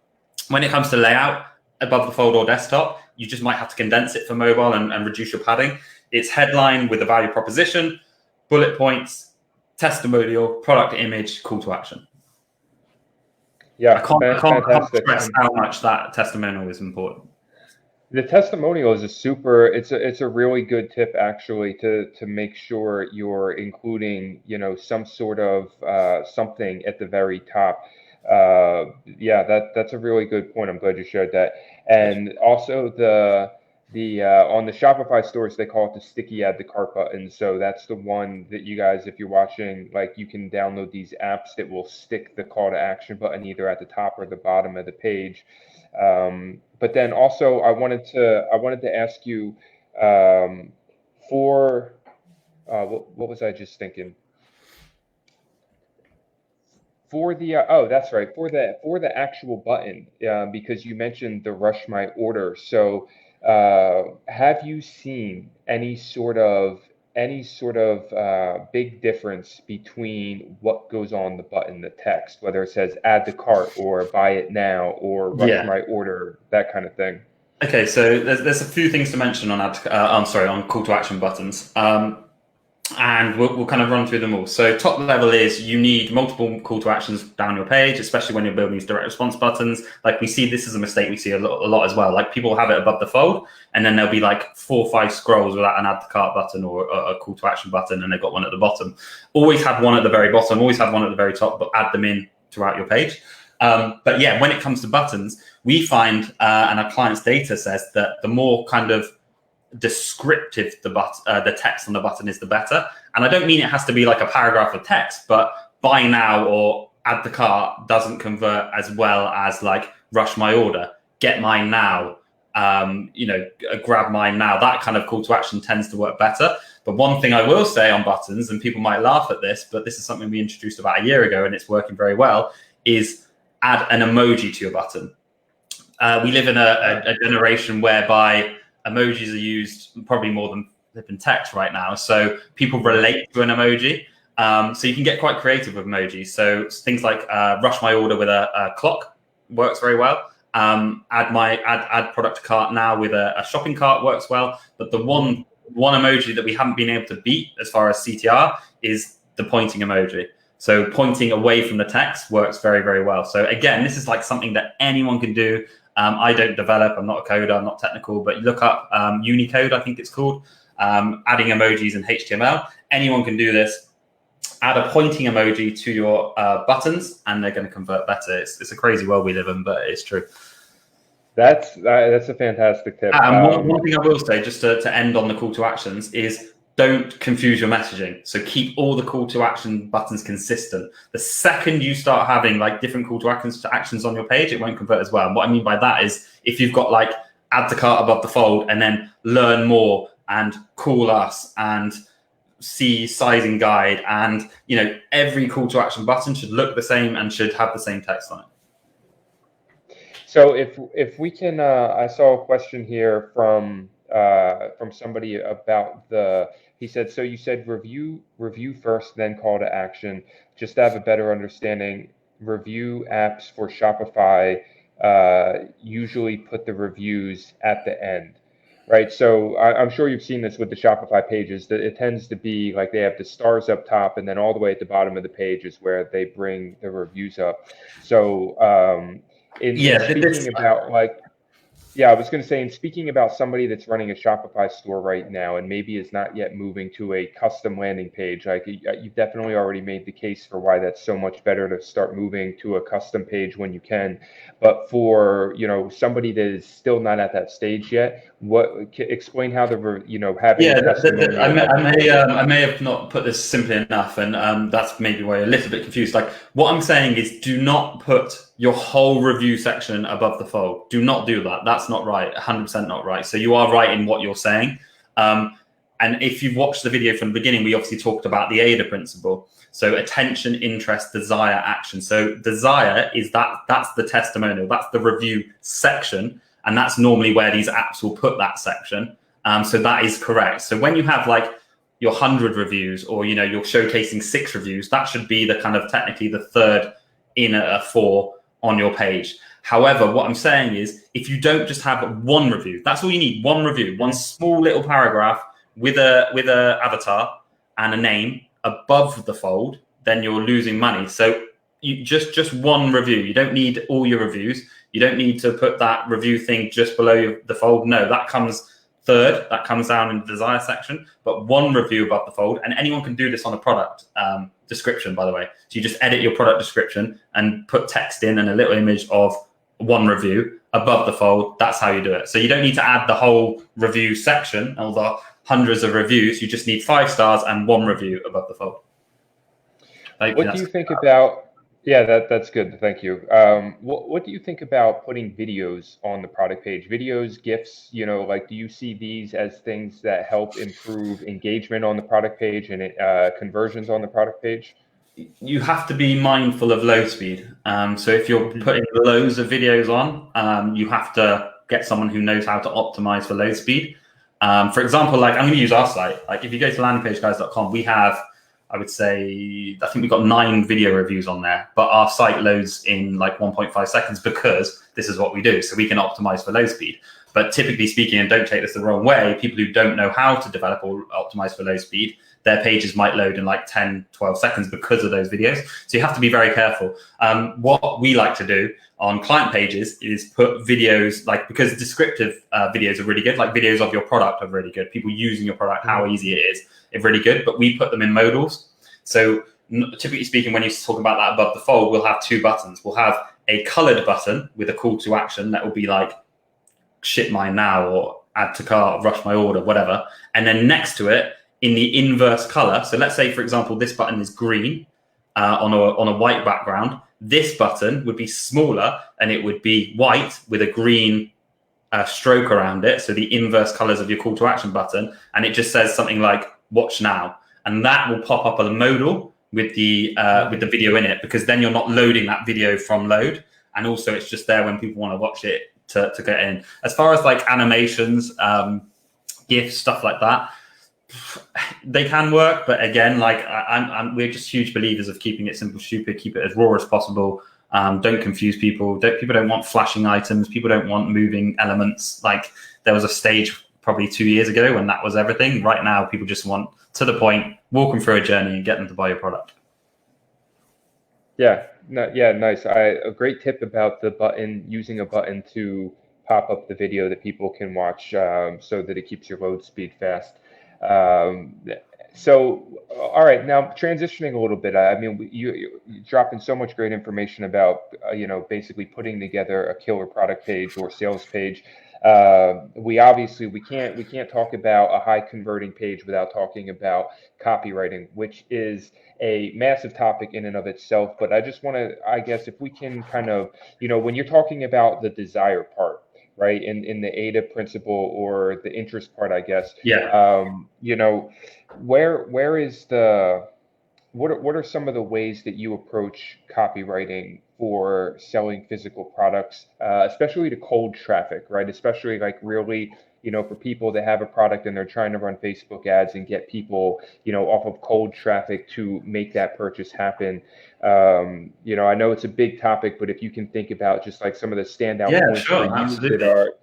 when it comes to layout, above the fold or desktop, you just might have to condense it for mobile and reduce your padding. It's headline with a value proposition, bullet points, testimonial, product image, call to action. Yeah, I can't fantastic. stress how much that testimonial is important. The testimonial is it's a really good tip actually to make sure you're including, some sort of something at the very top. Yeah, that's a really good point. I'm glad you shared that. And also the on the Shopify stores, they call it the sticky add to cart button. So that's the one that you guys, if you're watching, like, you can download these apps that will stick the call to action button either at the top or the bottom of the page. But then also I wanted to ask you, for what was I just thinking? For the oh, that's right, for the actual button, because you mentioned the rush my order. So, have you seen any sort of big difference between what goes on the button, the text, whether it says add to cart or buy it now or rush Yeah. my order, that kind of thing? Okay, so there's a few things to mention on on call to action buttons. And we'll kind of run through them all. So top level is you need multiple call to actions down your page, especially when you're building these direct response buttons. Like we see, this is a mistake we see a lot as well. Like people have it above the fold, and then there'll be like 4 or 5 scrolls without an add to cart button or a call to action button, and they've got one at the bottom. Always have one at the very bottom, always have one at the very top, but add them in throughout your page. But yeah, when it comes to buttons, we find, and our clients' data says that the more kind of descriptive the text on the button is, the better. And I don't mean it has to be like a paragraph of text, but buy now or add the cart doesn't convert as well as like rush my order, get mine now, grab mine now. That kind of call to action tends to work better. But one thing I will say on buttons, and people might laugh at this, but this is something we introduced about a year ago and it's working very well, is add an emoji to your button. We live in a generation whereby emojis are used probably more than text right now. So people relate to an emoji. So you can get quite creative with emojis. So things like rush my order with a clock works very well. Add product to cart now with a shopping cart works well. But the one emoji that we haven't been able to beat as far as CTR is the pointing emoji. So pointing away from the text works very, very well. So again, this is like something that anyone can do. I don't develop, I'm not a coder, I'm not technical, but you look up Unicode, I think it's called, adding emojis in HTML. Anyone can do this. Add a pointing emoji to your buttons and they're going to convert better. It's a crazy world we live in, but it's true. That's a fantastic tip. One thing I will say, just to end on the call to actions, is don't confuse your messaging. So keep all the call to action buttons consistent. The second you start having like different call to actions on your page, it won't convert as well. And what I mean by that is if you've got like add to cart above the fold and then learn more and call us and see sizing guide, and every call to action button should look the same and should have the same text on it. So if we can, I saw a question here from somebody about he said, so you said review first, then call to action. Just to have a better understanding, review apps for Shopify usually put the reviews at the end, right? So I'm sure you've seen this with the Shopify pages, that it tends to be like they have the stars up top, and then all the way at the bottom of the page is where they bring the reviews up. So I was going to say, in speaking about somebody that's running a Shopify store right now and maybe is not yet moving to a custom landing page, like you've definitely already made the case for why that's so much better to start moving to a custom page when you can. But for somebody that is still not at that stage yet, explain how having a testimonial. I may have not put this simply enough, and that's maybe why you're a little bit confused. Like what I'm saying is, do not put your whole review section above the fold. Do not do that. That's not right. 100% not right. So you are right in what you're saying. And if you've watched the video from the beginning, we obviously talked about the AIDA principle. So attention, interest, desire, action. So desire is that's the testimonial. That's the review section. And that's normally where these apps will put that section. So that is correct. So when you have like your 100 reviews, or, you're showcasing 6 reviews, that should be the kind of technically the third in a 4 on your page. However, what I'm saying is, if you don't just have one review, that's all you need, one review, one small little paragraph with a avatar and a name above the fold, then you're losing money. So you just one review. You don't need all your reviews. You don't need to put that review thing just below the fold. No, that comes third. That comes down in the desire section. But one review above the fold, and anyone can do this on a product description, by the way. So you just edit your product description and put text in and a little image of one review above the fold. That's how you do it. So you don't need to add the whole review section, all the hundreds of reviews. You just need 5 stars and one review above the fold. What do you think about? Yeah, that's good. Thank you. What do you think about putting videos on the product page? Videos, GIFs, like, do you see these as things that help improve engagement on the product page and conversions on the product page? You have to be mindful of load speed. So if you're putting loads of videos on, you have to get someone who knows how to optimize for load speed. For example, like, I'm going to use our site. Like, if you go to landingpageguys.com, we have, I would say, I think we've got 9 video reviews on there, but our site loads in like 1.5 seconds because this is what we do. So we can optimize for load speed. But typically speaking, and don't take this the wrong way, people who don't know how to develop or optimize for load speed, their pages might load in like 10, 12 seconds because of those videos. So you have to be very careful. What we like to do on client pages is put videos, like, because descriptive videos are really good, like videos of your product are really good. People using your product, how easy it is really good, but we put them in modals. So typically speaking, when you talk about that above the fold, we'll have 2 buttons. We'll have a colored button with a call to action that will be like, ship mine now, or add to cart, rush my order, whatever. And then next to it, in the inverse color. So let's say, for example, this button is green on a white background. This button would be smaller and it would be white with a green stroke around it. So the inverse colors of your call to action button. And it just says something like watch now. And that will pop up on a modal with the video in it, because then you're not loading that video from load. And also it's just there when people want to watch it to get in. As far as like animations, GIFs, stuff like that, they can work, but again, like, we're just huge believers of keeping it simple, stupid, keep it as raw as possible. Don't confuse people. People don't want flashing items. People don't want moving elements. Like, there was a stage probably 2 years ago when that was everything. Right now, people just want to the point, walk them through a journey and get them to buy your product. Yeah, nice. A great tip about the button, using a button to pop up the video that people can watch, so that it keeps your load speed fast. So, all right, now transitioning a little bit, I mean, you're dropping so much great information about, basically putting together a killer product page or sales page. We can't talk about a high converting page without talking about copywriting, which is a massive topic in and of itself. But I just want to, I guess, if we can kind of, when you're talking about the desire part, right, in the ADA principle, or the interest part, I guess. Yeah. Where is the, what are some of the ways that you approach copywriting for selling physical products, especially to cold traffic, right? Especially like really, for people that have a product and they're trying to run Facebook ads and get people, off of cold traffic to make that purchase happen. I know it's a big topic, but if you can think about just like some of the standout points for you absolutely. that are,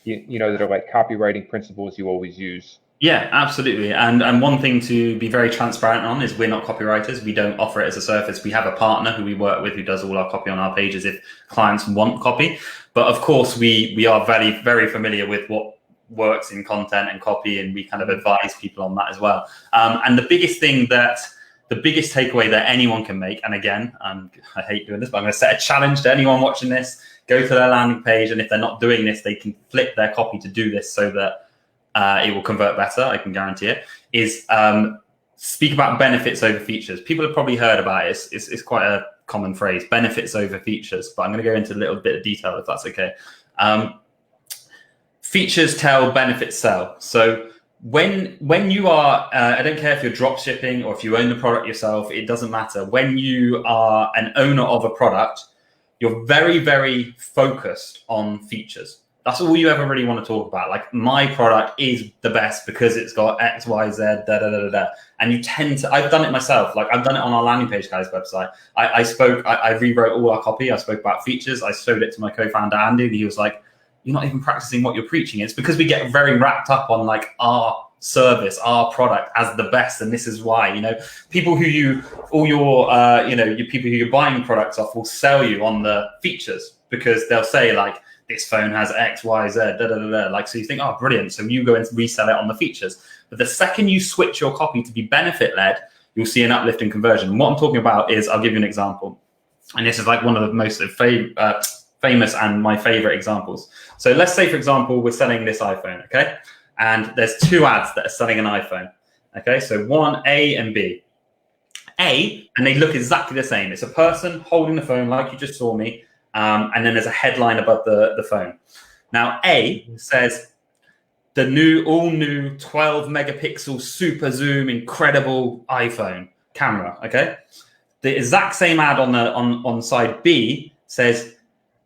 that are like copywriting principles you always use. Yeah, absolutely. And one thing to be very transparent on is we're not copywriters. We don't offer it as a service. We have a partner who we work with who does all our copy on our pages if clients want copy. But of course, we are very, very familiar with what works in content and copy, and we kind of advise people on that as well. And the biggest takeaway that anyone can make, and again, I hate doing this, but I'm going to set a challenge to anyone watching this: go to their landing page, and if they're not doing this, they can flip their copy to do this so that it will convert better. I can guarantee it. Is speak about benefits over features. People have probably heard about it. It's quite a common phrase, benefits over features. But I'm going to go into a little bit of detail if that's okay. Features tell, benefits sell. So when you are, I don't care if you're drop shipping or if you own the product yourself, it doesn't matter. When you are an owner of a product, you're very, very focused on features. That's all you ever really want to talk about. Like, my product is the best because it's got X, Y, Z, And you tend to, I've done it myself. Like, I've done it on our landing page guys website. I rewrote all our copy. I spoke about features. I showed it to my co-founder, Andy. And he was like, you're not even practicing what you're preaching. It's because we get very wrapped up on like our service, our product as the best, and this is why. People who you all your people who you're buying products off will sell you on the features, because they'll say like, this phone has X, Y, Z, da da da da. Like, so you think, oh, brilliant. So you go and resell it on the features. But the second you switch your copy to be benefit led, you'll see an uplift in conversion. And what I'm talking about is, I'll give you an example, and this is like one of the most famous and my favorite examples. So let's say, for example, we're selling this iPhone, okay? And there's two ads that are selling an iPhone, okay? So one, A and B. A, and they look exactly the same. It's a person holding the phone like you just saw me, and then there's a headline above the phone. Now, A says, the all new 12 megapixel super zoom incredible iPhone camera, okay? The exact same ad on side B says,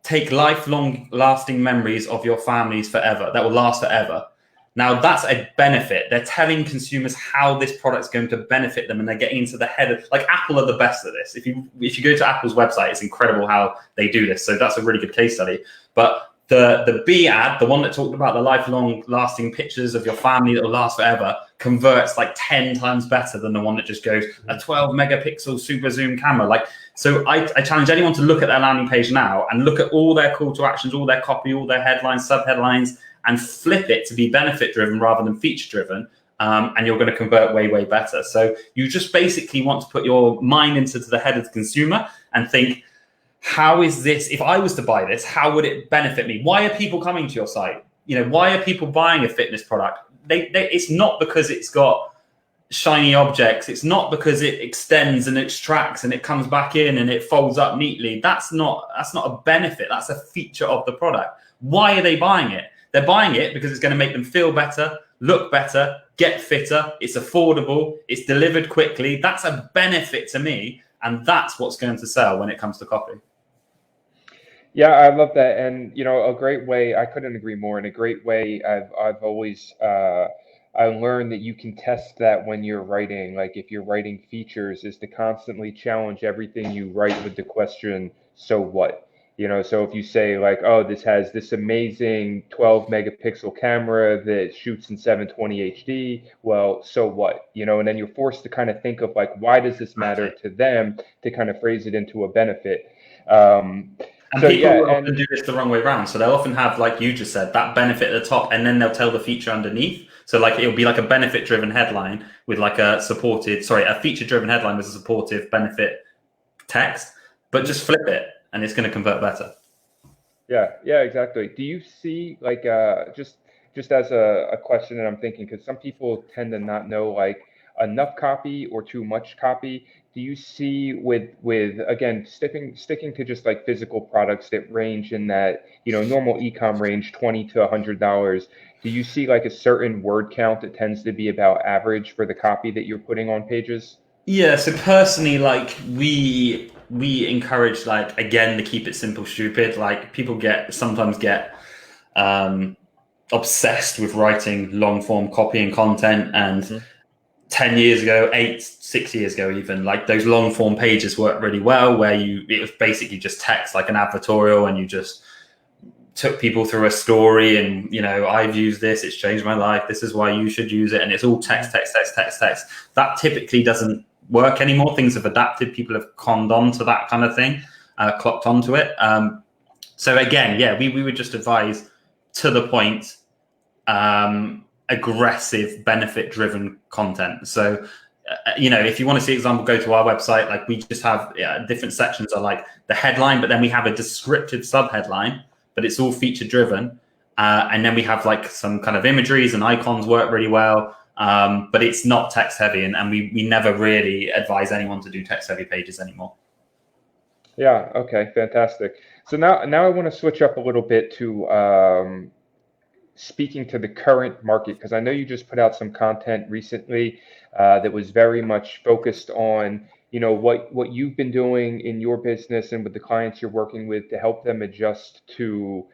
take lifelong lasting memories of your families forever. That will last forever. Now, that's a benefit. They're telling consumers how this product's going to benefit them, and they're getting into the head of, like, Apple are the best at this. If you go to Apple's website, it's incredible how they do this. So that's a really good case study. But the B ad, the one that talked about the lifelong lasting pictures of your family that will last forever, converts like 10 times better than the one that just goes, a 12 megapixel super zoom camera. Like, so I challenge anyone to look at their landing page now and look at all their call to actions, all their copy, all their headlines, sub-headlines, and flip it to be benefit driven rather than feature driven. And you're going to convert way, way better. So you just basically want to put your mind into the head of the consumer and think, how is this, if I was to buy this, how would it benefit me? Why are people coming to your site? Why are people buying a fitness product? It's not because it's got shiny objects. It's not because it extends and extracts and it comes back in and it folds up neatly. That's not a benefit. That's a feature of the product. Why are they buying it? They're buying it because it's going to make them feel better, look better, get fitter. It's affordable. It's delivered quickly. That's a benefit to me. And that's what's going to sell when it comes to copy. Yeah, I love that. And, a great way, I couldn't agree more. In a great way, I've always, I learned that you can test that when you're writing, like if you're writing features, is to constantly challenge everything you write with the question, so what? So if you say like, oh, this has this amazing 12 megapixel camera that shoots in 720 HD, well, so what? And then you're forced to kind of think of like, why does this matter to them, to kind of phrase it into a benefit. And people often do this the wrong way around. So they'll often have, like you just said, that benefit at the top, and then they'll tell the feature underneath. So like it'll be like a benefit-driven headline with like a feature-driven headline with a supportive benefit text, but just flip it and it's going to convert better. Yeah, exactly. Do you see like just as a question that I'm thinking, because some people tend to not know like enough copy or too much copy. Do you see with again sticking to just like physical products that range in that normal e-com range, $20 to $100? Do you see like a certain word count that tends to be about average for the copy that you're putting on pages? Yeah. So personally, like we encourage, like, again, to keep it simple, stupid. Like people sometimes get obsessed with writing long form copy and content, and 10 years ago, 6 years ago, even, like those long form pages worked really well, where it was basically just text, like an advertorial, and you just took people through a story and, I've used this, it's changed my life, this is why you should use it. And it's all text. That typically doesn't work anymore. Things have adapted. People have conned on to that kind of thing, clocked onto it. So again, yeah, we would just advise to the point, aggressive benefit-driven content. So, if you want to see example, go to our website. Like we just have different sections are like the headline, but then we have a descriptive sub-headline, but it's all feature-driven. And then we have like some kind of imageries and icons work really well, but it's not text-heavy. And we never really advise anyone to do text-heavy pages anymore. Yeah, okay, fantastic. So now I want to switch up a little bit to speaking to the current market, because I know you just put out some content recently that was very much focused on what you've been doing in your business and with the clients you're working with to help them adjust to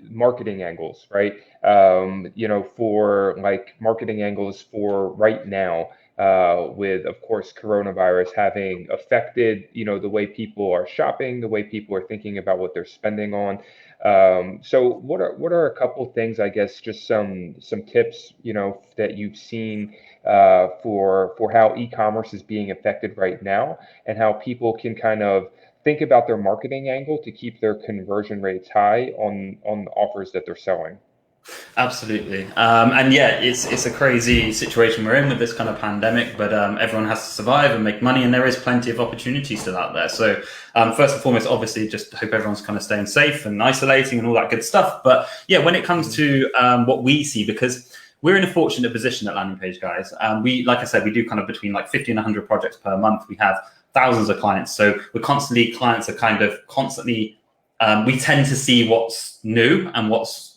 marketing angles, right? For like marketing angles for right now. with, of course, coronavirus having affected, the way people are shopping, the way people are thinking about what they're spending on. So what are a couple things, I guess, just some tips, that you've seen for how e-commerce is being affected right now, and how people can kind of think about their marketing angle to keep their conversion rates high on the offers that they're selling. Absolutely. And yeah, it's a crazy situation we're in with this kind of pandemic, but everyone has to survive and make money, and there is plenty of opportunities still out there. So first and foremost, obviously, just hope everyone's kind of staying safe and isolating and all that good stuff. But yeah, when it comes to what we see, because we're in a fortunate position at Landing Page Guys. We, like I said, we do kind of between like 50 and 100 projects per month. We have thousands of clients. So clients are kind of constantly, we tend to see what's new and what's,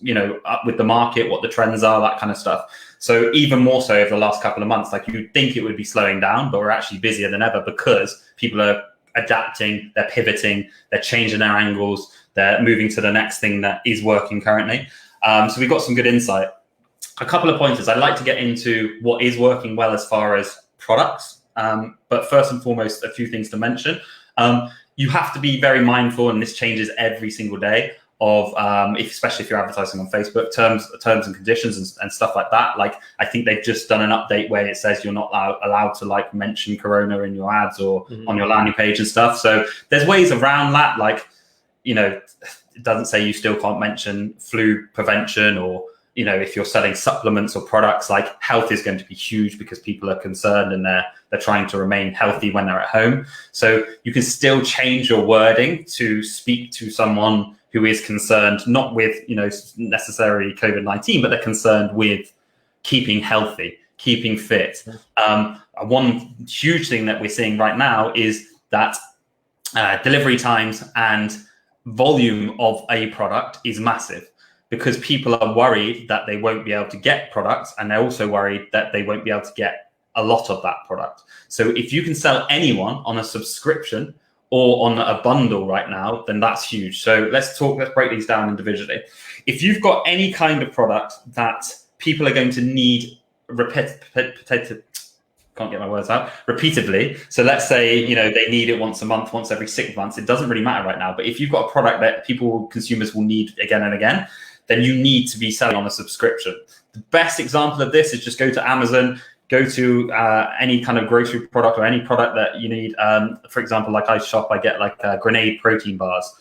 up with the market, what the trends are, that kind of stuff. So even more so over the last couple of months, like you'd think it would be slowing down, but we're actually busier than ever because people are adapting, they're pivoting, they're changing their angles, they're moving to the next thing that is working currently. So we've got some good insight. A couple of pointers. I'd like to get into what is working well as far as products. But first and foremost, a few things to mention. You have to be very mindful, and this changes every single day, of especially if you're advertising on Facebook, terms and conditions and stuff like that. Like, I think they've just done an update where it says you're not allowed to like mention Corona in your ads or on your landing page and stuff. So there's ways around that. Like, it doesn't say you still can't mention flu prevention, or if you're selling supplements or products, like health is going to be huge because people are concerned and they're trying to remain healthy when they're at home. So you can still change your wording to speak to someone who is concerned, not with, necessarily COVID-19, but they're concerned with keeping healthy, keeping fit. One huge thing that we're seeing right now is that delivery times and volume of a product is massive, because people are worried that they won't be able to get products, and they're also worried that they won't be able to get a lot of that product. So if you can sell anyone on a subscription or on a bundle right now, then that's huge. So let's break these down individually. If you've got any kind of product that people are going to need repeatedly. So let's say, they need it once a month, once every 6 months. It doesn't really matter right now. But if you've got a product that consumers will need again and again, then you need to be selling on a subscription. The best example of this is just go to Amazon, go to any kind of grocery product or any product that you need. For example, like I get like Grenade protein bars.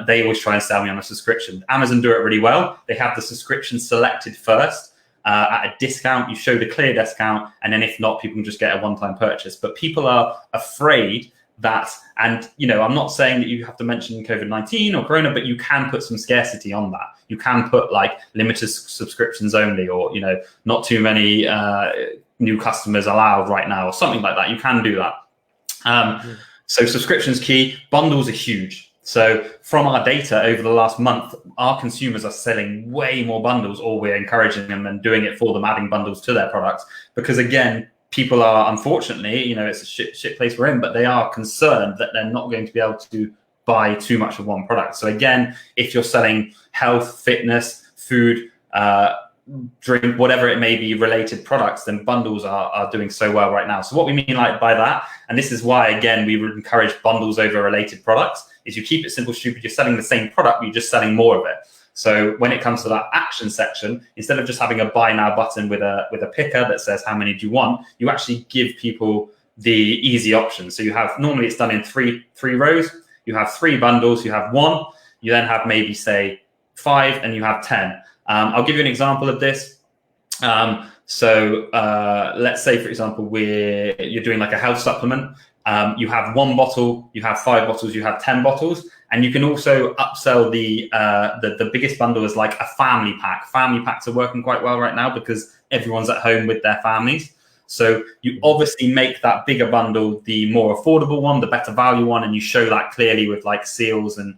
They always try and sell me on a subscription. Amazon do it really well. They have the subscription selected first at a discount. You show the clear discount, and then if not, people can just get a one-time purchase. But people are afraid that, and I'm not saying that you have to mention COVID-19 or Corona, but you can put some scarcity on that. You can put like limited subscriptions only, or not too many new customers allowed right now, or something like that. You can do that. So subscriptions key. Bundles are huge. So from our data over the last month, our consumers are selling way more bundles, or we're encouraging them and doing it for them, adding bundles to their products, because again, people are, unfortunately, it's a shit place we're in, but they are concerned that they're not going to be able to buy too much of one product. So again, if you're selling health, fitness, food, drink, whatever it may be, related products, then bundles are doing so well right now. So what we mean by that, and this is why, again, we would encourage bundles over related products, is you keep it simple, stupid. You're selling the same product, you're just selling more of it. So when it comes to that action section, instead of just having a buy now button with a picker that says how many do you want, you actually give people the easy option. So you have, normally it's done in three rows. You have 3 bundles, you have 1, you then have maybe say 5, and you have 10. I'll give you an example of this. So let's say, for example, you're doing like a health supplement. You have 1 bottle, you have 5 bottles, you have 10 bottles. And you can also upsell the biggest bundle is like a family pack. Family packs are working quite well right now because everyone's at home with their families. So you obviously make that bigger bundle the more affordable one, the better value one, and you show that clearly with like seals, and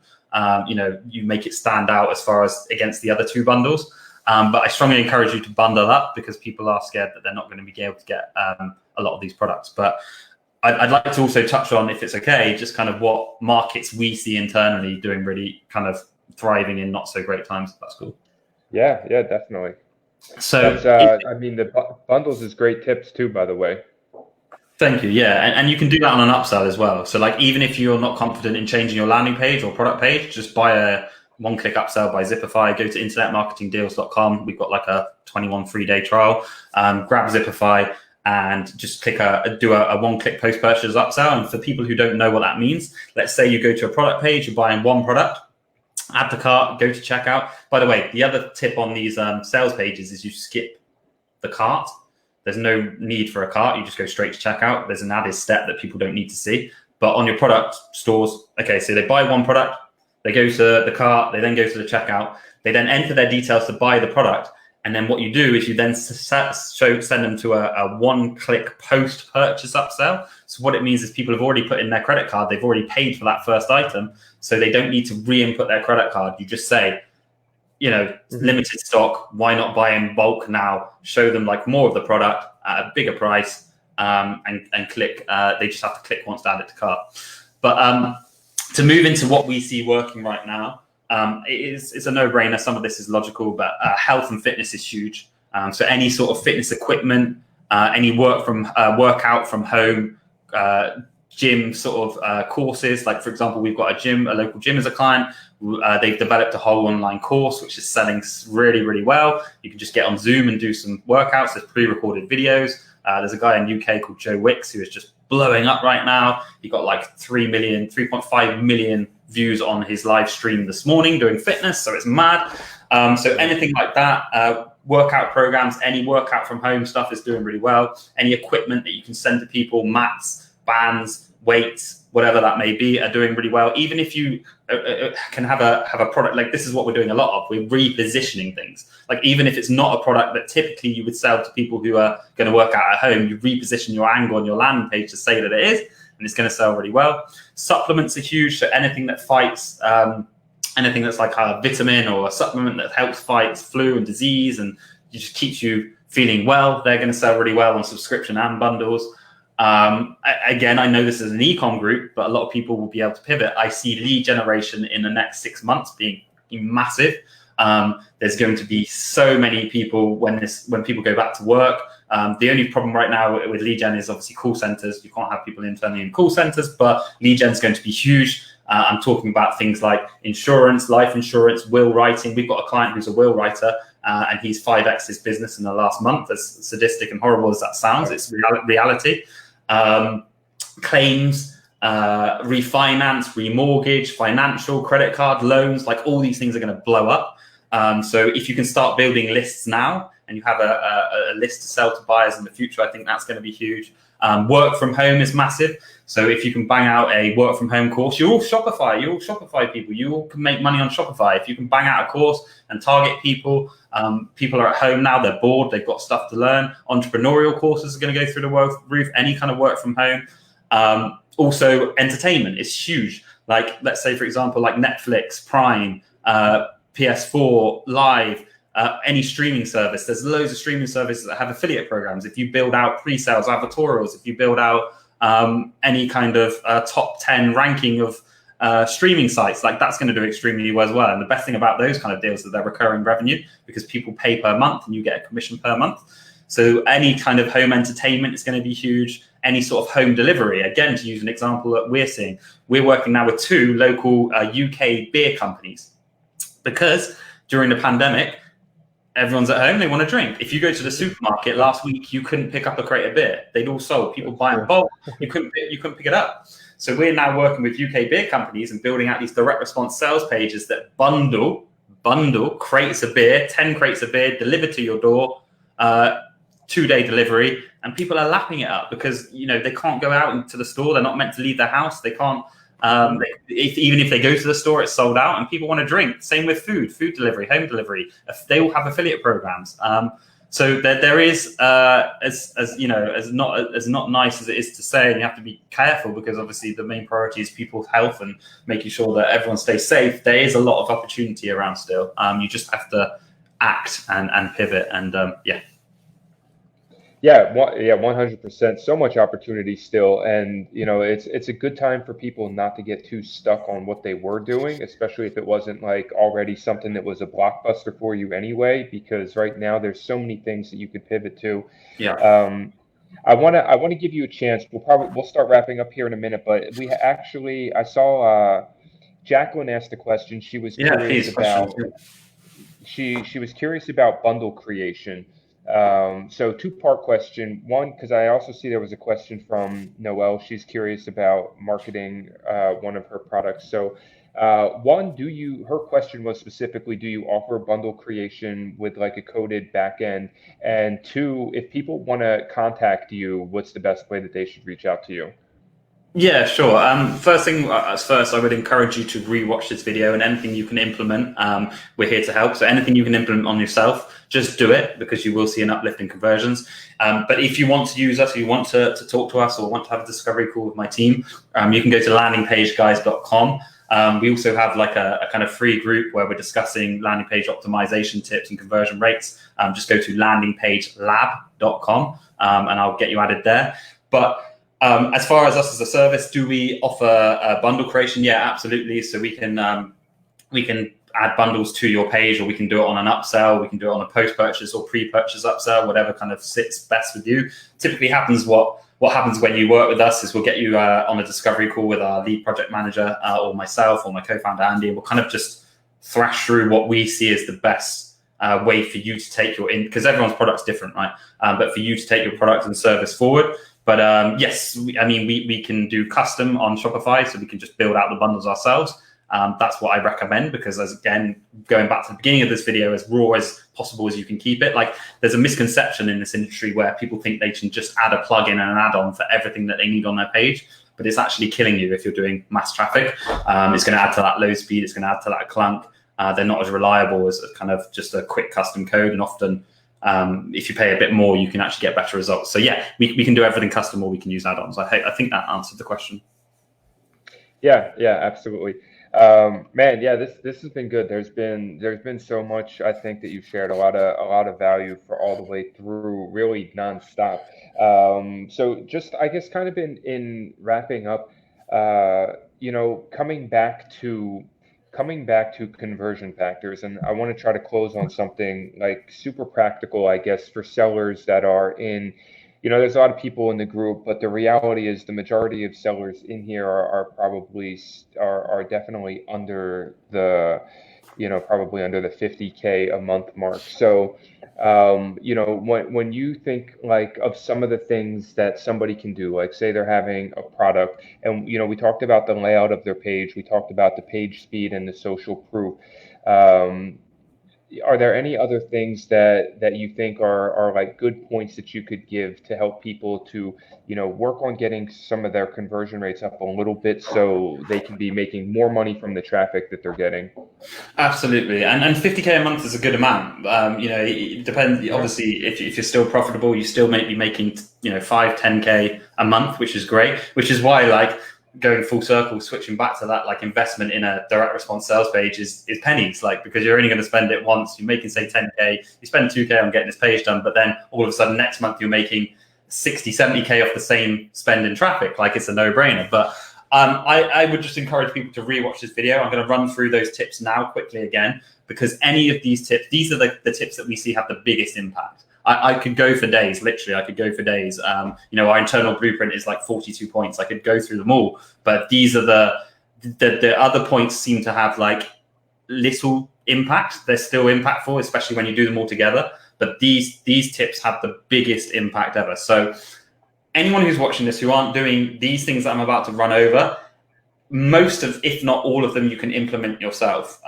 you make it stand out as far as against the other 2 bundles. But I strongly encourage you to bundle up, because people are scared that they're not going to be able to get a lot of these products. But I'd like to also touch on, if it's okay, just kind of what markets we see internally doing really kind of thriving in not so great times. That's cool. Yeah, definitely. So That's, the bundles is great tips too, by the way. Thank you. Yeah, and you can do that on an upsell as well. So like even if you're not confident in changing your landing page or product page, just buy a one-click upsell by Zipify. Go to internetmarketingdeals.com. We've got like a 21 free-day trial. Grab Zipify and just do a one-click post-purchase upsell. And for people who don't know what that means, let's say you go to a product page, you're buying one product, add the cart, go to checkout. By the way, the other tip on these sales pages is you skip the cart. There's no need for a cart. You just go straight to checkout. There's an added step that people don't need to see. But on your product stores, okay, so they buy one product, they go to the cart, they then go to the checkout, they then enter their details to buy the product. And then what you do is you then send them to a one-click post-purchase upsell. So what it means is people have already put in their credit card. They've already paid for that first item. So they don't need to re-input their credit card. You just say, limited stock, why not buy in bulk now? Show them like more of the product at a bigger price, and click. They just have to click once to add it to cart. But to move into what we see working right now, it's a no-brainer. Some of this is logical, but health and fitness is huge. So any sort of fitness equipment, any workout from home, gym sort of courses. Like for example, we've got a local gym as a client. They've developed a whole online course which is selling really, really well. You can just get on Zoom and do some workouts. There's pre-recorded videos. There's a guy in UK called Joe Wicks who is just blowing up right now. He got like 3.5 million views on his live stream this morning doing fitness. So it's mad. So anything like that, workout programs, any workout from home stuff is doing really well. Any equipment that you can send to people, mats, bands, weights, whatever that may be, are doing really well. Even if you can have a product, like this is what we're doing a lot of, we're repositioning things. Like even if it's not a product that typically you would sell to people who are going to work out at home, you reposition your angle on your landing page to say that it is, and it's going to sell really well. Supplements are huge. So anything that fights, anything that's like a vitamin or a supplement that helps fight flu and disease and just keeps you feeling well, they're going to sell really well on subscription and bundles. Again, I know this is an e-com group, but a lot of people will be able to pivot. I see lead generation in the next 6 months being massive. There's going to be so many people when people go back to work. The only problem right now with lead gen is obviously call centers. You can't have people internally in call centers, but lead gen is going to be huge. I'm talking about things like insurance, life insurance, will writing. We've got a client who's a will writer, and he's 5x his business in the last month. As sadistic and horrible as that sounds, it's reality. Claims, refinance, remortgage, financial, credit card, loans, like all these things are going to blow up. So if you can start building lists now and you have a list to sell to buyers in the future, I think that's going to be huge. Work from home is massive. So if you can bang out a work from home course, you're all Shopify people. You all can make money on Shopify. If you can bang out a course and target people, people are at home now, they're bored, they've got stuff to learn. Entrepreneurial courses are going to go through the roof, any kind of work from home. Also, entertainment is huge. Like, let's say, for example, like Netflix, Prime, PS4, Live, any streaming service. There's loads of streaming services that have affiliate programs. If you build out pre-sales advertorials, if you build out any kind of top 10 ranking of streaming sites, like that's going to do extremely well as well. And the best thing about those kind of deals is that they're recurring revenue because people pay per month and you get a commission per month. So any kind of home entertainment is going to be huge. Any sort of home delivery, again, to use an example that we're seeing, we're working now with 2 local UK beer companies because during the pandemic, everyone's at home, they want to drink. If you go to the supermarket last week, you couldn't pick up a crate of beer. They'd all sold. People buy in bulk. You couldn't pick it up. So we're now working with UK beer companies and building out these direct response sales pages that bundle crates of beer, 10 crates of beer delivered to your door, 2-day delivery, and people are lapping it up because they can't go out into the store. They're not meant to leave their house. They can't. Even if they go to the store, it's sold out, and people want to drink. Same with food delivery, home delivery. They all have affiliate programs. So there is, as not nice as it is to say, and you have to be careful because obviously the main priority is people's health and making sure that everyone stays safe. There is a lot of opportunity around still. You just have to act and pivot and Yeah, 100%. So much opportunity still, and it's a good time for people not to get too stuck on what they were doing, especially if it wasn't like already something that was a blockbuster for you anyway. Because right now there's so many things that you could pivot to. Yeah. I want to give you a chance. We'll start wrapping up here in a minute, but I saw Jacqueline asked a question. Yeah, please, questions. She was curious about bundle creation. So two-part question. One, because I also see there was a question from Noelle. She's curious about marketing one of her products. So one, her question was specifically, do you offer bundle creation with like a coded backend? And two, if people want to contact you, what's the best way that they should reach out to you? Yeah, sure. First thing as first, I would encourage you to rewatch this video, and anything you can implement, we're here to help. So anything you can implement on yourself, just do it, because you will see an uplift in conversions. But if you want to use us, or you want to talk to us, or want to have a discovery call with my team, you can go to landingpageguys.com. We also have like a kind of free group where we're discussing landing page optimization tips and conversion rates. Just go to landingpagelab.com, and I'll get you added there. But as far as us as a service, do we offer bundle creation? Yeah, absolutely. So we can add bundles to your page, or we can do it on an upsell. We can do it on a post-purchase or pre-purchase upsell, whatever kind of sits best with you. Typically happens what happens when you work with us is we'll get you on a discovery call with our lead project manager or myself or my co-founder Andy, and we'll kind of just thrash through what we see as the best way for you to take because everyone's product's different, right? But for you to take your product and service forward. But yes, we can do custom on Shopify, so we can just build out the bundles ourselves. That's what I recommend, because again, going back to the beginning of this video, as raw as possible as you can keep it. Like, there's a misconception in this industry where people think they can just add a plugin and an add-on for everything that they need on their page, but it's actually killing you if you're doing mass traffic. It's going to add to that load speed. It's going to add to that clunk. They're not as reliable as kind of just a quick custom code, and often if you pay a bit more, you can actually get better results. So yeah, we can do everything custom, or we can use add-ons. I think that answered the question. Yeah, absolutely. Man, yeah, this has been good. There's been so much, I think, that you've shared, a lot of value for all the way through, really nonstop. So just, I guess, kind of in wrapping up, coming back to conversion factors, and I want to try to close on something like super practical, I guess, for sellers that are in, there's a lot of people in the group, but the reality is the majority of sellers in here are definitely under the, probably under the 50K a month mark. So, when you think like of some of the things that somebody can do, like say they're having a product, and we talked about the layout of their page, we talked about the page speed and the social proof. Are there any other things that you think are like good points that you could give to help people to, work on getting some of their conversion rates up a little bit so they can be making more money from the traffic that they're getting? Absolutely, and 50K a month is a good amount. It depends. Obviously, if you're still profitable, you still may be making 5-10K a month, which is great. Which is why, like, going full circle, switching back to that, like, investment in a direct response sales page is pennies, like, because you're only going to spend it once. You're making, say, 10K, you spend 2K on getting this page done, but then all of a sudden next month you're making 60-70K off the same spend in traffic. Like, it's a no-brainer. But I would just encourage people to rewatch this video. I'm going to run through those tips now quickly again, because any of these tips, these are the tips that we see have the biggest impact. I could go for days, literally. I could go for days. Our internal blueprint is like 42 points. I could go through them all, but these are the other points seem to have like little impact. They're still impactful, especially when you do them all together. But these tips have the biggest impact ever. So anyone who's watching this who aren't doing these things that I'm about to run over, most of, if not all of them, you can implement yourself.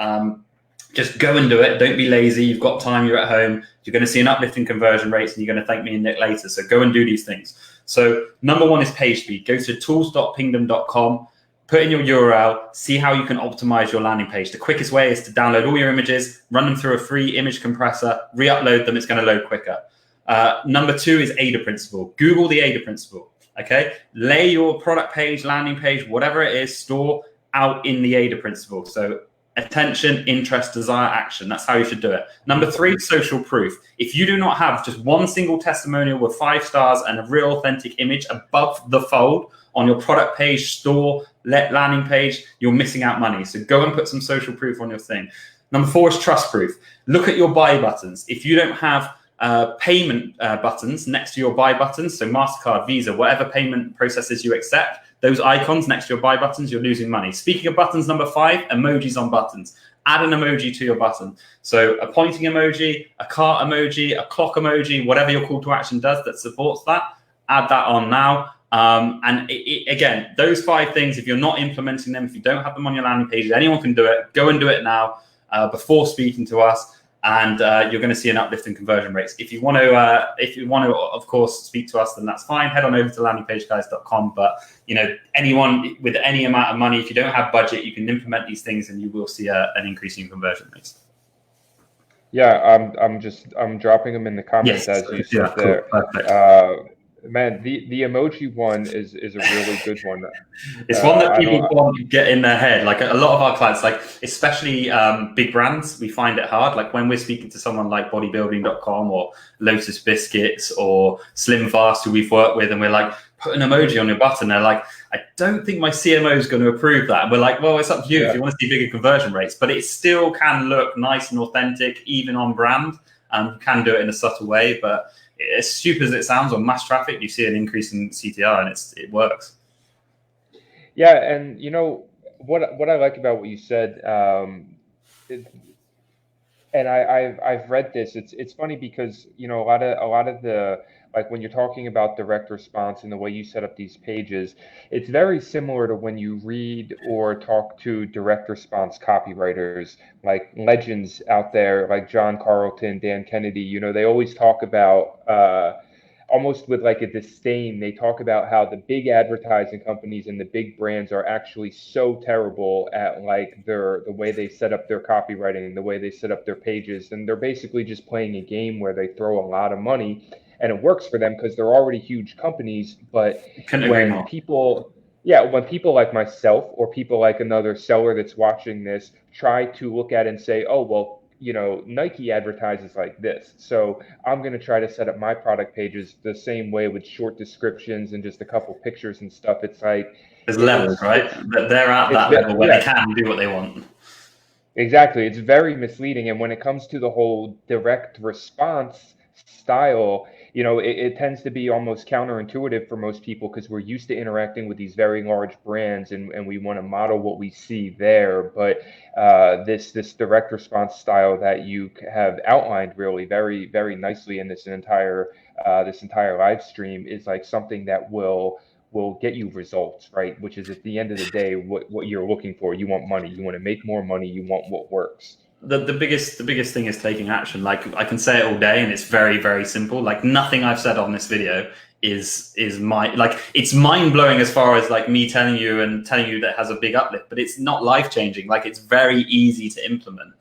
Just go and do it. Don't be lazy. You've got time. You're at home. You're going to see an uplift in conversion rates, and you're going to thank me and Nick later. So go and do these things. So number one is page speed. Go to tools.pingdom.com, put in your URL, see how you can optimize your landing page. The quickest way is to download all your images, run them through a free image compressor, re-upload them. It's going to load quicker. Number two is AIDA principle. Google the AIDA principle. Okay. Lay your product page, landing page, whatever it is, store out in the AIDA principle. So attention, interest, desire, action. That's how you should do it. Number three, social proof. If you do not have just one single testimonial with 5 stars and a real authentic image above the fold on your product page, store, landing page, you're missing out money. So go and put some social proof on your thing. Number four is trust proof. Look at your buy buttons. If you don't have payment buttons next to your buy buttons. So MasterCard, Visa, whatever payment processes you accept, those icons next to your buy buttons, you're losing money. Speaking of buttons, number 5, emojis on buttons. Add an emoji to your button. So a pointing emoji, a cart emoji, a clock emoji, whatever your call to action does that supports that, add that on now. And again, those 5 things, if you're not implementing them, if you don't have them on your landing pages, anyone can do it. Go and do it now before speaking to us. And you're going to see an uplift in conversion rates. If you want to, of course, speak to us, then that's fine. Head on over to landingpageguys.com. But anyone with any amount of money, if you don't have budget, you can implement these things, and you will see an increase in conversion rates. Yeah, I'm dropping them in the comments as you said there. Cool. Man, the emoji one is a really good one. It's one that people want to get in their head. Like a lot of our clients, like especially big brands, we find it hard. Like when we're speaking to someone like bodybuilding.com or Lotus Biscuits or Slim Fast, who we've worked with, and we're like, put an emoji on your button. They're like, I don't think my CMO is going to approve that. And we're like, well, it's up to you if you want to see bigger conversion rates, but it still can look nice and authentic, even on brand. You can do it in a subtle way, but as stupid as it sounds, on mass traffic, you see an increase in CTR, and it works. Yeah, and what I like about what you said, and I've read this. It's funny because a lot of the, like when you're talking about direct response and the way you set up these pages, it's very similar to when you read or talk to direct response copywriters, like legends out there, like John Carlton, Dan Kennedy. They always talk about almost with like a disdain. They talk about how the big advertising companies and the big brands are actually so terrible at like the way they set up their copywriting, the way they set up their pages, and they're basically just playing a game where they throw a lot of money. And it works for them because they're already huge companies. But when people like myself or people like another seller that's watching this try to look at it and say, oh, well, Nike advertises like this, so I'm going to try to set up my product pages the same way with short descriptions and just a couple pictures and stuff. It's like there's levels, right? They're at that level where they can do what they want. Exactly. It's very misleading. And when it comes to the whole direct response style, it tends to be almost counterintuitive for most people because we're used to interacting with these very large brands and we want to model what we see there. But this direct response style that you have outlined really very, very nicely in this entire live stream is like something that will get you results, right? Which is at the end of the day, what you're looking for. You want money. You want to make more money. You want what works. The biggest thing is taking action. Like I can say it all day, and it's very, very simple. Like nothing I've said on this video is it's mind blowing as far as like me telling you that has a big uplift, but it's not life changing. Like it's very easy to implement.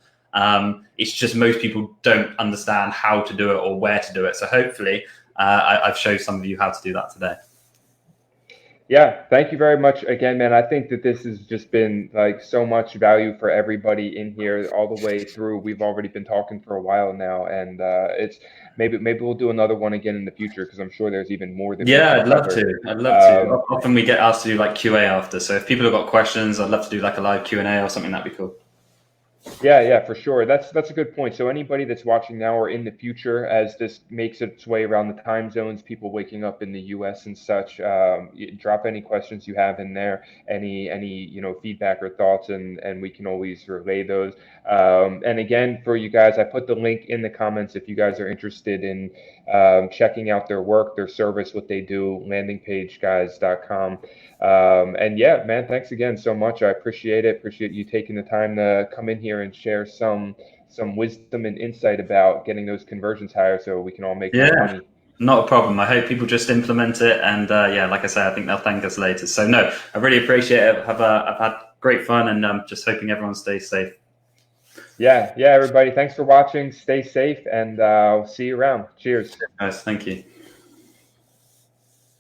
It's just most people don't understand how to do it or where to do it. So hopefully, I've showed some of you how to do that today. Yeah, thank you very much again, man. I think that this has just been like so much value for everybody in here all the way through. We've already been talking for a while now, and it's maybe we'll do another one again in the future because I'm sure there's even more. I'd love to. Often we get asked to do like QA after. So if people have got questions, I'd love to do like a live Q&A or something. That'd be cool. Yeah, for sure. That's a good point. So anybody that's watching now or in the future, as this makes its way around the time zones, people waking up in the US and such, drop any questions you have in there, any feedback or thoughts, and we can always relay those. And again, for you guys, I put the link in the comments if you guys are interested in checking out their work, their service, what they do, landingpageguys.com. And yeah, man, thanks again so much. I appreciate it. Appreciate you taking the time to come in here and share some wisdom and insight about getting those conversions higher so we can all make more money. Not a problem. I hope people just implement it. And like I say, I think they'll thank us later. So no, I really appreciate it. I've had great fun, and I'm just hoping everyone stays safe. Yeah, everybody. Thanks for watching. Stay safe, and I'll see you around. Cheers. Guys, thank you.